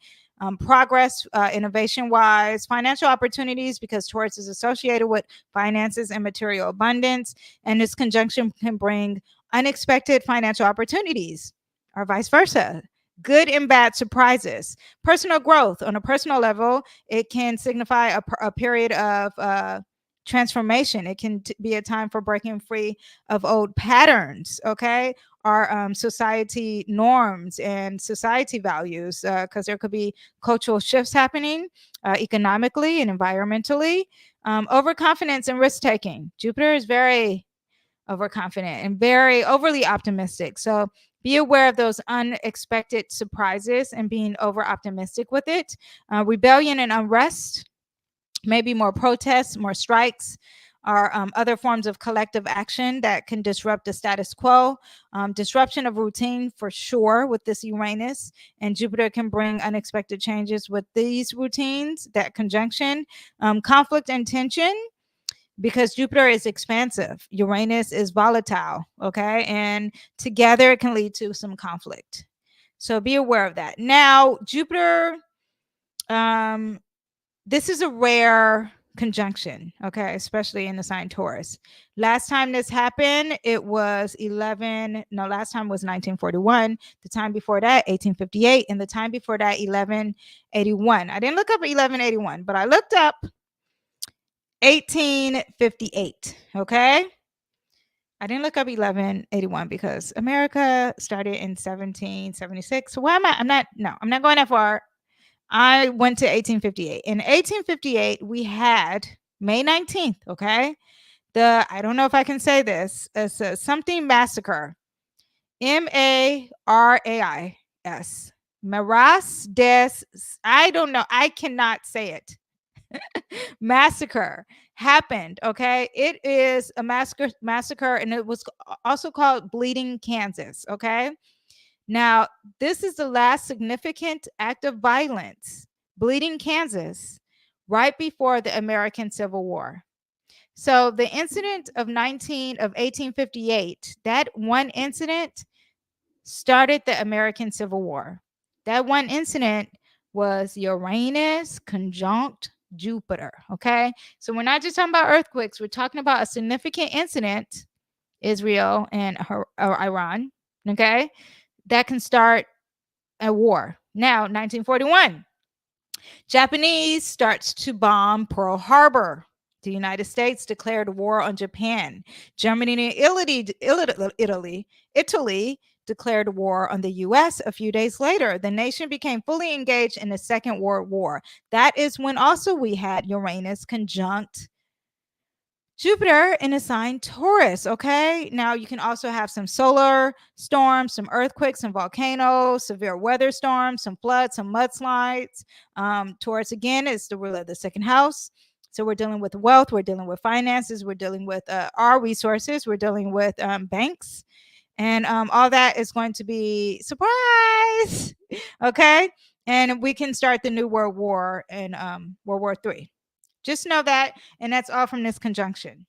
progress, innovation wise, financial opportunities, because Taurus is associated with finances and material abundance. And this conjunction can bring unexpected financial opportunities or vice versa. Good and bad surprises. Personal growth on a personal level, it can signify a period of transformation. It can be a time for breaking free of old patterns, okay? Our society norms and society values, because there could be cultural shifts happening economically and environmentally. Overconfidence and risk taking. Jupiter is very overconfident and very overly optimistic. So be aware of those unexpected surprises and being over optimistic with it. Rebellion and unrest, maybe more protests, more strikes, or other forms of collective action that can disrupt the status quo. Disruption of routine for sure with this Uranus, and Jupiter can bring unexpected changes with these routines, that conjunction. Conflict and tension, because Jupiter is expansive, Uranus is volatile, okay? And together it can lead to some conflict. So be aware of that. Now, Jupiter, this is a rare conjunction, okay, especially in the sign Taurus. Last time this happened, it was last time was 1941. The time before that, 1858, and the time before that, 1181. I didn't look up 1181, but I looked up 1858, okay? I didn't look up 1181 because America started in 1776. So why am I? I'm not going that far. I went to 1858. In 1858, we had May 19th, okay? I don't know if I can say this. It's a something massacre. Marais. Maras des, I don't know. I cannot say it. Massacre happened, okay? It is a massacre, and it was also called Bleeding Kansas, okay? Now, this is the last significant act of violence, Bleeding Kansas, right before the American Civil War. So the incident of 1858, that one incident started the American Civil War. That one incident was Uranus conjunct Jupiter, okay? So we're not just talking about earthquakes, we're talking about a significant incident, Israel and Iran, okay? That can start a war. Now, 1941, Japanese starts to bomb Pearl Harbor. The United States declared war on Japan. Germany and Italy declared war on the US a few days later. The nation became fully engaged in the Second World War. That is when also we had Uranus conjunct Jupiter in a sign Taurus, okay? Now you can also have some solar storms, some earthquakes, some volcanoes, severe weather storms, some floods, some mudslides. Taurus, again, is the ruler of the second house. So we're dealing with wealth, we're dealing with finances, we're dealing with our resources, we're dealing with banks. And all that is going to be surprise, okay? And we can start the new World War in World War III. Just know that, and that's all from this conjunction.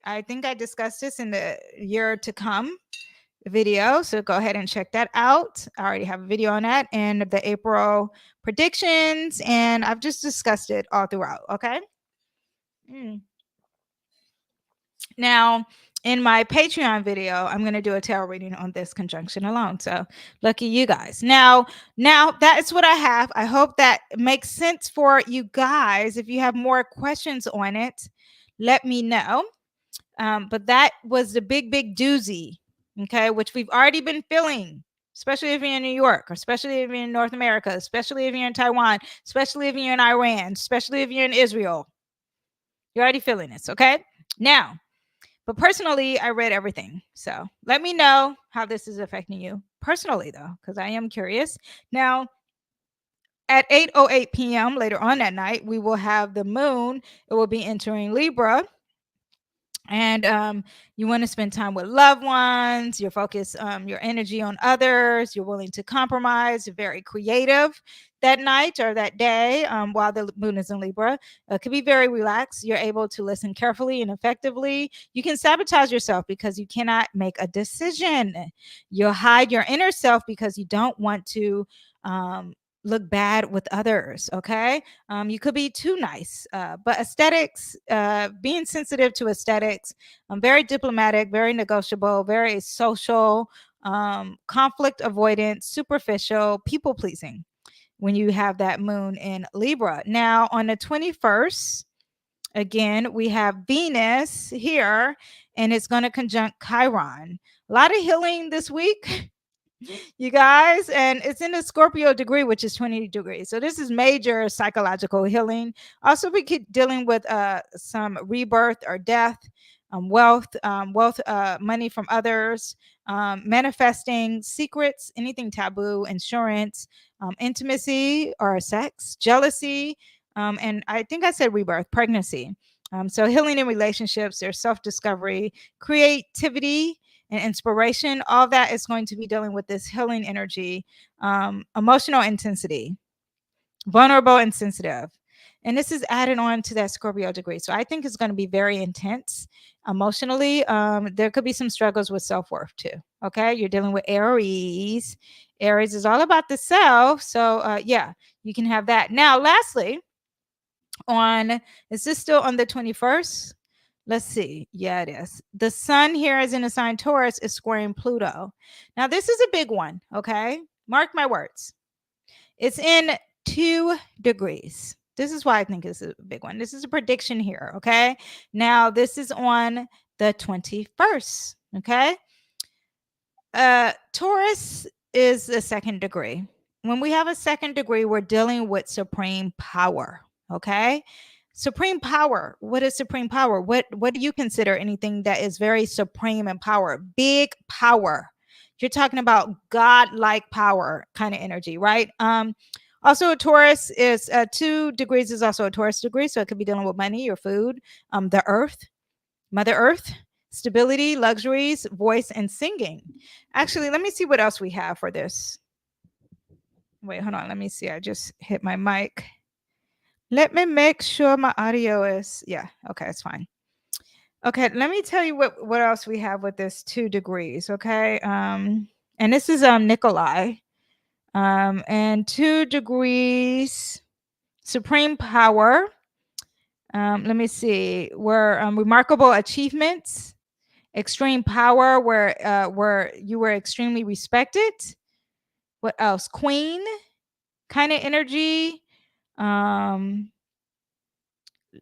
I think I discussed this in the year to come video, so go ahead and check that out. I already have a video on that and the April predictions, and I've just discussed it all throughout, okay? Now, in my Patreon video, I'm going to do a tarot reading on this conjunction alone. So lucky you guys. Now that's what I have. I hope that makes sense for you guys. If you have more questions on it, let me know. But that was the big doozy, okay, which we've already been feeling, especially if you're in New York, or especially if you're in North America, especially if you're in Taiwan, especially if you're in Iran, especially if you're in Israel. You're already feeling this, okay? Now, but personally, I read everything. So let me know how this is affecting you personally, though, because I am curious. Now, at 8:08 p.m. later on that night, we will have the moon. It will be entering Libra. And you want to spend time with loved ones. You focus your energy on others. You're willing to compromise. You're very creative that night or that day while the moon is in Libra. It could be very relaxed. You're able to listen carefully and effectively. You can sabotage yourself because you cannot make a decision. You'll hide your inner self because you don't want to look bad with others. Okay. You could be too nice, but aesthetics, being sensitive to aesthetics, very diplomatic, very negotiable, very social, conflict avoidance, superficial, people pleasing when you have that moon in Libra. Now, on the 21st, again, we have Venus here, and it's going to conjunct Chiron. A lot of healing this week. You guys, and it's in the Scorpio degree, which is 20 degrees. So this is major psychological healing. Also, we keep dealing with some rebirth or death, wealth, money from others, manifesting secrets, anything taboo, insurance, intimacy or sex, jealousy, and I think I said rebirth, pregnancy. So healing in relationships, there's self-discovery, creativity, and inspiration. All that is going to be dealing with this healing energy, emotional intensity, vulnerable and sensitive. And this is added on to that Scorpio degree. So I think it's going to be very intense emotionally. There could be some struggles with self-worth too. Okay. You're dealing with Aries. Aries is all about the self. So yeah, you can have that. Now, lastly, is this still on the 21st? Let's see. Yeah, it is. The sun here is in a sign Taurus is squaring Pluto. Now, this is a big one. Okay. Mark my words. It's in 2 degrees. This is why I think it's a big one. This is a prediction here. Okay. Now, this is on the 21st. Okay. Taurus is the 2nd degree. When we have a 2nd degree, we're dealing with supreme power. Okay. Supreme power. What is supreme power? What do you consider anything that is very supreme in power? Big power. You're talking about God-like power kind of energy, right? Also, a Taurus is 2 degrees is also a Taurus degree, so it could be dealing with money or food, the earth, Mother Earth, stability, luxuries, voice, and singing. Actually, let me see what else we have for this. Wait, hold on. Let me see. I just hit my mic. Let me make sure my audio is, yeah, okay, it's fine. Okay, let me tell you what else we have with this 2 degrees, okay? And this is Nikolai. And 2 degrees, supreme power. Let me see. Where remarkable achievements, extreme power, where you were extremely respected. What else? Queen kind of energy.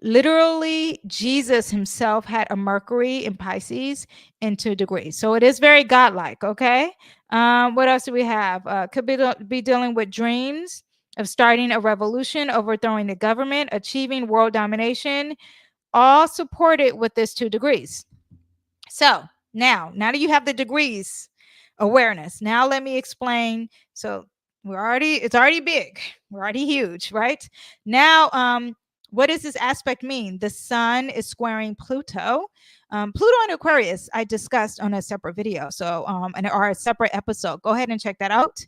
Literally, Jesus himself had a Mercury in Pisces in 2 degrees. So it is very godlike. Okay. What else do we have? Could be dealing with dreams of starting a revolution, overthrowing the government, achieving world domination, all supported with this 2 degrees. So now that you have the degrees awareness, now let me explain. So it's already big. We're already huge, right? Now, what does this aspect mean? The sun is squaring Pluto. Pluto and Aquarius, I discussed on a separate video. So, or a separate episode. Go ahead and check that out.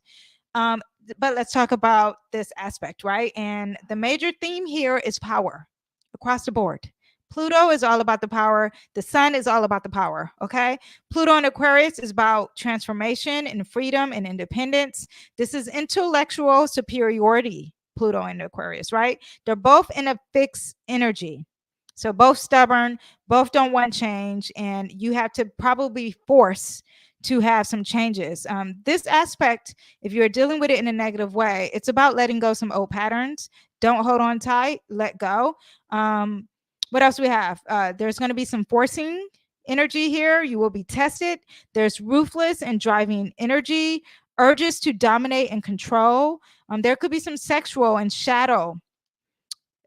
But let's talk about this aspect, right? And the major theme here is power across the board. Pluto is all about the power. The sun is all about the power. Okay. Pluto and Aquarius is about transformation and freedom and independence. This is intellectual superiority. Pluto and Aquarius, right? They're both in a fixed energy. So both stubborn, both don't want change, and you have to probably force to have some changes. This aspect, if you're dealing with it in a negative way, it's about letting go some old patterns. Don't hold on tight, let go. What else do we have? There's going to be some forcing energy here. You will be tested. There's ruthless and driving energy, urges to dominate and control. There could be some sexual and shadow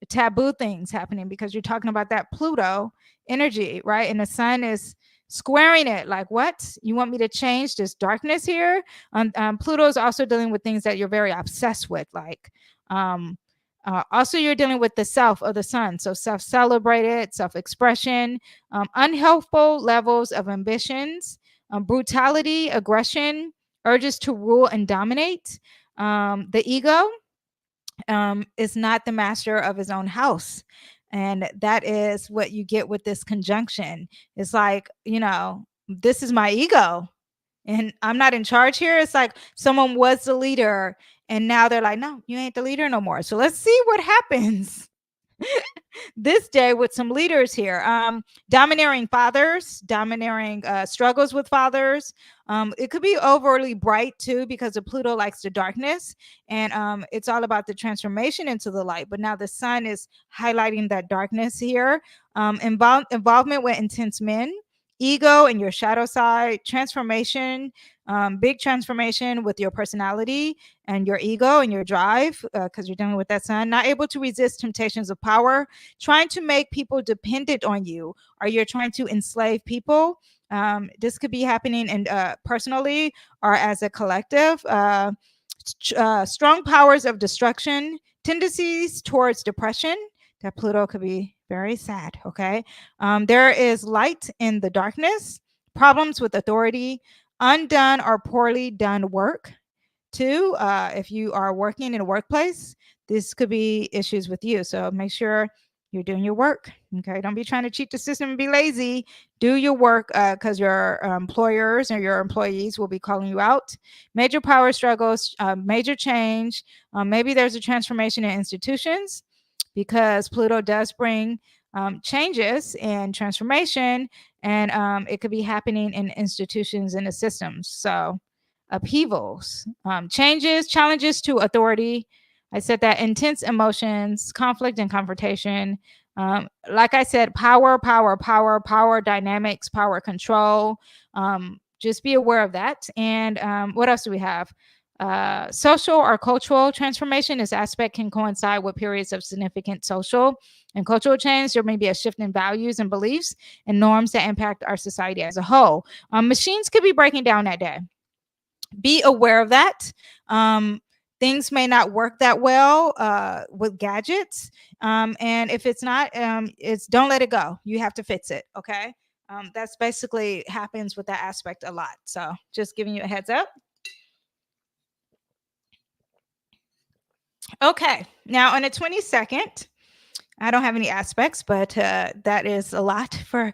taboo things happening because you're talking about that Pluto energy, right? And the sun is squaring it. Like, what? You want me to change this darkness here? Pluto is also dealing with things that you're very obsessed with, like also you're dealing with the self of the sun, so self-celebrated, self-expression, unhelpful levels of ambitions, brutality, aggression, urges to rule and dominate. The ego is not the master of his own house. And that is what you get with this conjunction. It's like, this is my ego and I'm not in charge here. It's like someone was the leader and now they're like, no, you ain't the leader no more. So let's see what happens this day with some leaders here. Domineering fathers, domineering struggles with fathers. It could be overly bright too because of Pluto likes the darkness, and it's all about the transformation into the light. But now the sun is highlighting that darkness here. Involvement with intense men, ego and your shadow side, transformation, big transformation with your personality and your ego and your drive, because you're dealing with that sun. Not able to resist temptations of power, trying to make people dependent on you, or you're trying to enslave people. This could be happening in personally or as a collective. Strong powers of destruction, tendencies towards depression. That Pluto could be very sad. Okay. There is light in the darkness, problems with authority, undone or poorly done work. Two, if you are working in a workplace, this could be issues with you. So make sure you're doing your work. Okay. Don't be trying to cheat the system and be lazy. Do your work because your employers or your employees will be calling you out. Major power struggles, major change. Maybe there's a transformation in institutions because Pluto does bring changes and transformation, and it could be happening in institutions and the systems. So upheavals, changes, challenges to authority. I said that intense emotions, conflict and confrontation. Like I said, power dynamics, power control. Just be aware of that. And what else do we have? Social or cultural transformation. This aspect can coincide with periods of significant social and cultural change. There may be a shift in values and beliefs and norms that impact our society as a whole. Machines could be breaking down that day. Be aware of that. Things may not work that well with gadgets. And if it's not, it's don't let it go. You have to fix it. Okay. That's basically happens with that aspect a lot. So just giving you a heads up. Okay. Now on the 22nd, I don't have any aspects, but that is a lot for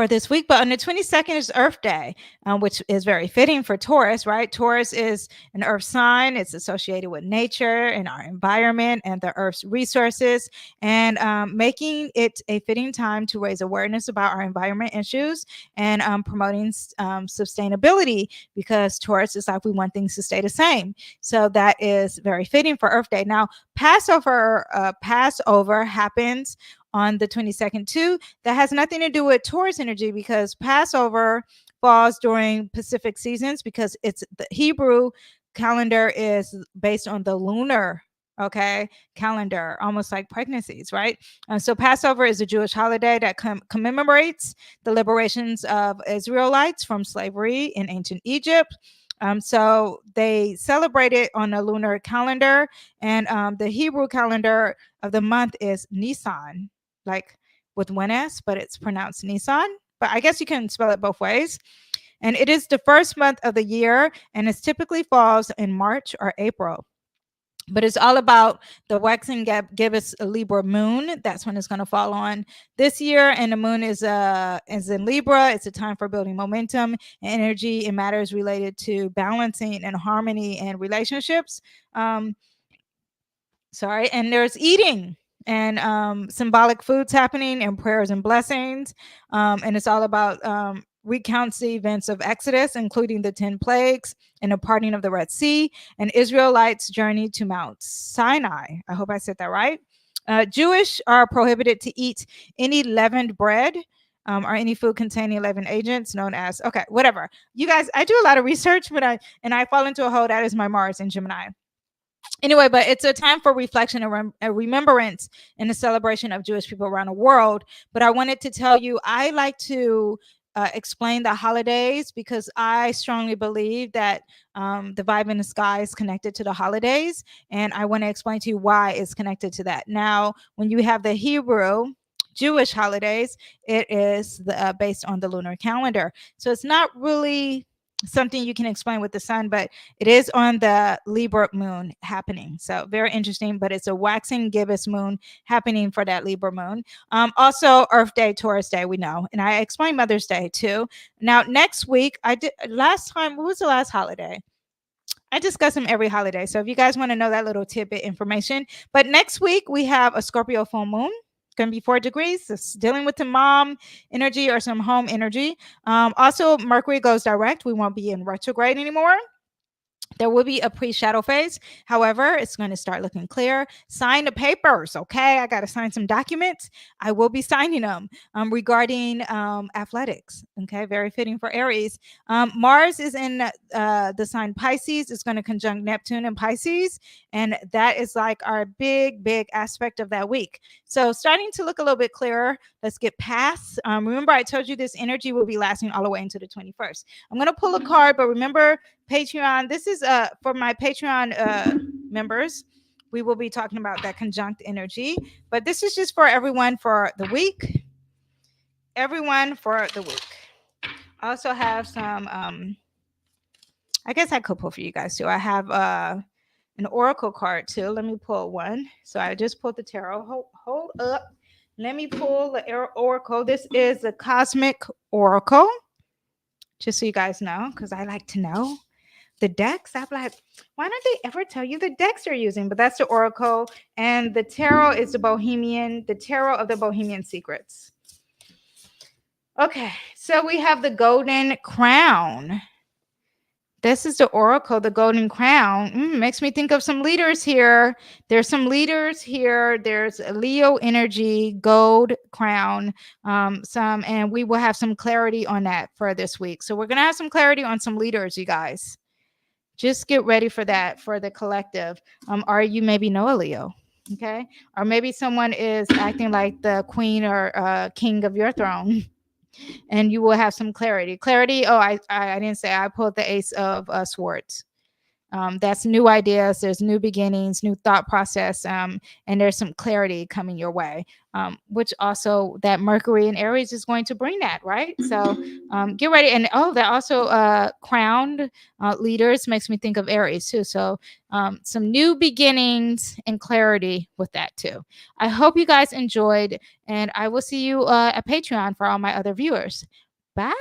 this week. But on the 22nd is Earth Day, which is very fitting for Taurus, right? Taurus is an Earth sign. It's associated with nature and our environment and the Earth's resources, and making it a fitting time to raise awareness about our environment issues and promoting sustainability, because Taurus is like we want things to stay the same. So that is very fitting for Earth Day. Now, Passover happens on the 22nd too. That has nothing to do with Taurus energy because Passover falls during Pacific seasons because it's the Hebrew calendar is based on the lunar calendar, almost like pregnancies, right? So Passover is a Jewish holiday that commemorates the liberations of Israelites from slavery in ancient Egypt. So they celebrate it on a lunar calendar, and the Hebrew calendar of the month is Nisan, like with one S, but it's pronounced Nisan. But I guess you can spell it both ways. And it is the first month of the year, and it typically falls in March or April. But it's all about the waxing gibbous Libra moon. That's when it's going to fall on this year. And the moon is in Libra. It's a time for building momentum and energy in matters related to balancing and harmony and relationships. And there's eating. and symbolic foods happening and prayers and blessings. And it's all about recounts the events of Exodus, including the 10 plagues and the parting of the Red Sea and Israelites' journey to Mount Sinai. I hope I said that right. Jewish are prohibited to eat any leavened bread or any food containing leavened agents known as, okay, whatever. You guys, I do a lot of research, but I fall into a hole. That is my Mars in Gemini. Anyway, but it's a time for reflection and remembrance and the celebration of Jewish people around the world. But I wanted to tell you, I like to explain the holidays because I strongly believe that the vibe in the sky is connected to the holidays. And I want to explain to you why it's connected to that. Now, when you have the Hebrew, Jewish holidays, it is based on the lunar calendar. So it's not really something you can explain with the sun, but it is on the Libra moon happening. So very interesting, but it's a waxing gibbous moon happening for that Libra moon. Also Earth Day, Taurus Day, we know. And I explained Mother's Day too. Now, next week, I did last time, what was the last holiday? I discuss them every holiday. So if you guys want to know that little tidbit information, but next week we have a Scorpio full moon. It's going to be 4 degrees. It's dealing with the mom energy or some home energy. Also, Mercury goes direct. We won't be in retrograde anymore. There will be a pre-shadow phase. However, it's going to start looking clear. Sign the papers, okay? I got to sign some documents. I will be signing them regarding athletics, okay? Very fitting for Aries. Mars is in the sign Pisces. It's going to conjunct Neptune and Pisces, and that is like our big, big aspect of that week. So starting to look a little bit clearer. Let's get past. Remember, I told you this energy will be lasting all the way into the 21st. I'm going to pull a card, but remember, Patreon, this is for my Patreon members. We will be talking about that conjunct energy, but this is just for everyone for the week. Everyone for the week. I also have some, I guess I could pull for you guys too. I have an oracle card too. Let me pull one. So I just pulled the tarot. Hold up. Let me pull the oracle. This is the cosmic oracle. Just so you guys know, because I like to know. The decks, I'm like, why don't they ever tell you the decks they're using? But that's the oracle, and the tarot is the tarot of the Bohemian Secrets. Okay, so we have the golden crown. This is the oracle, the golden crown. Makes me think of some leaders here. There's some leaders here. There's a Leo energy, gold crown, and we will have some clarity on that for this week. So we're gonna have some clarity on some leaders, you guys. Just get ready for that for the collective. Or you maybe know a Leo, okay? Or maybe someone is acting like the queen or king of your throne, and you will have some clarity. Clarity. Oh, I didn't say. I pulled the Ace of Swords. That's new ideas. There's new beginnings, new thought process, and there's some clarity coming your way, which also that Mercury in Aries is going to bring that, right? So get ready. And that also crowned leaders makes me think of Aries too. So some new beginnings and clarity with that too. I hope you guys enjoyed, and I will see you at Patreon for all my other viewers. Bye.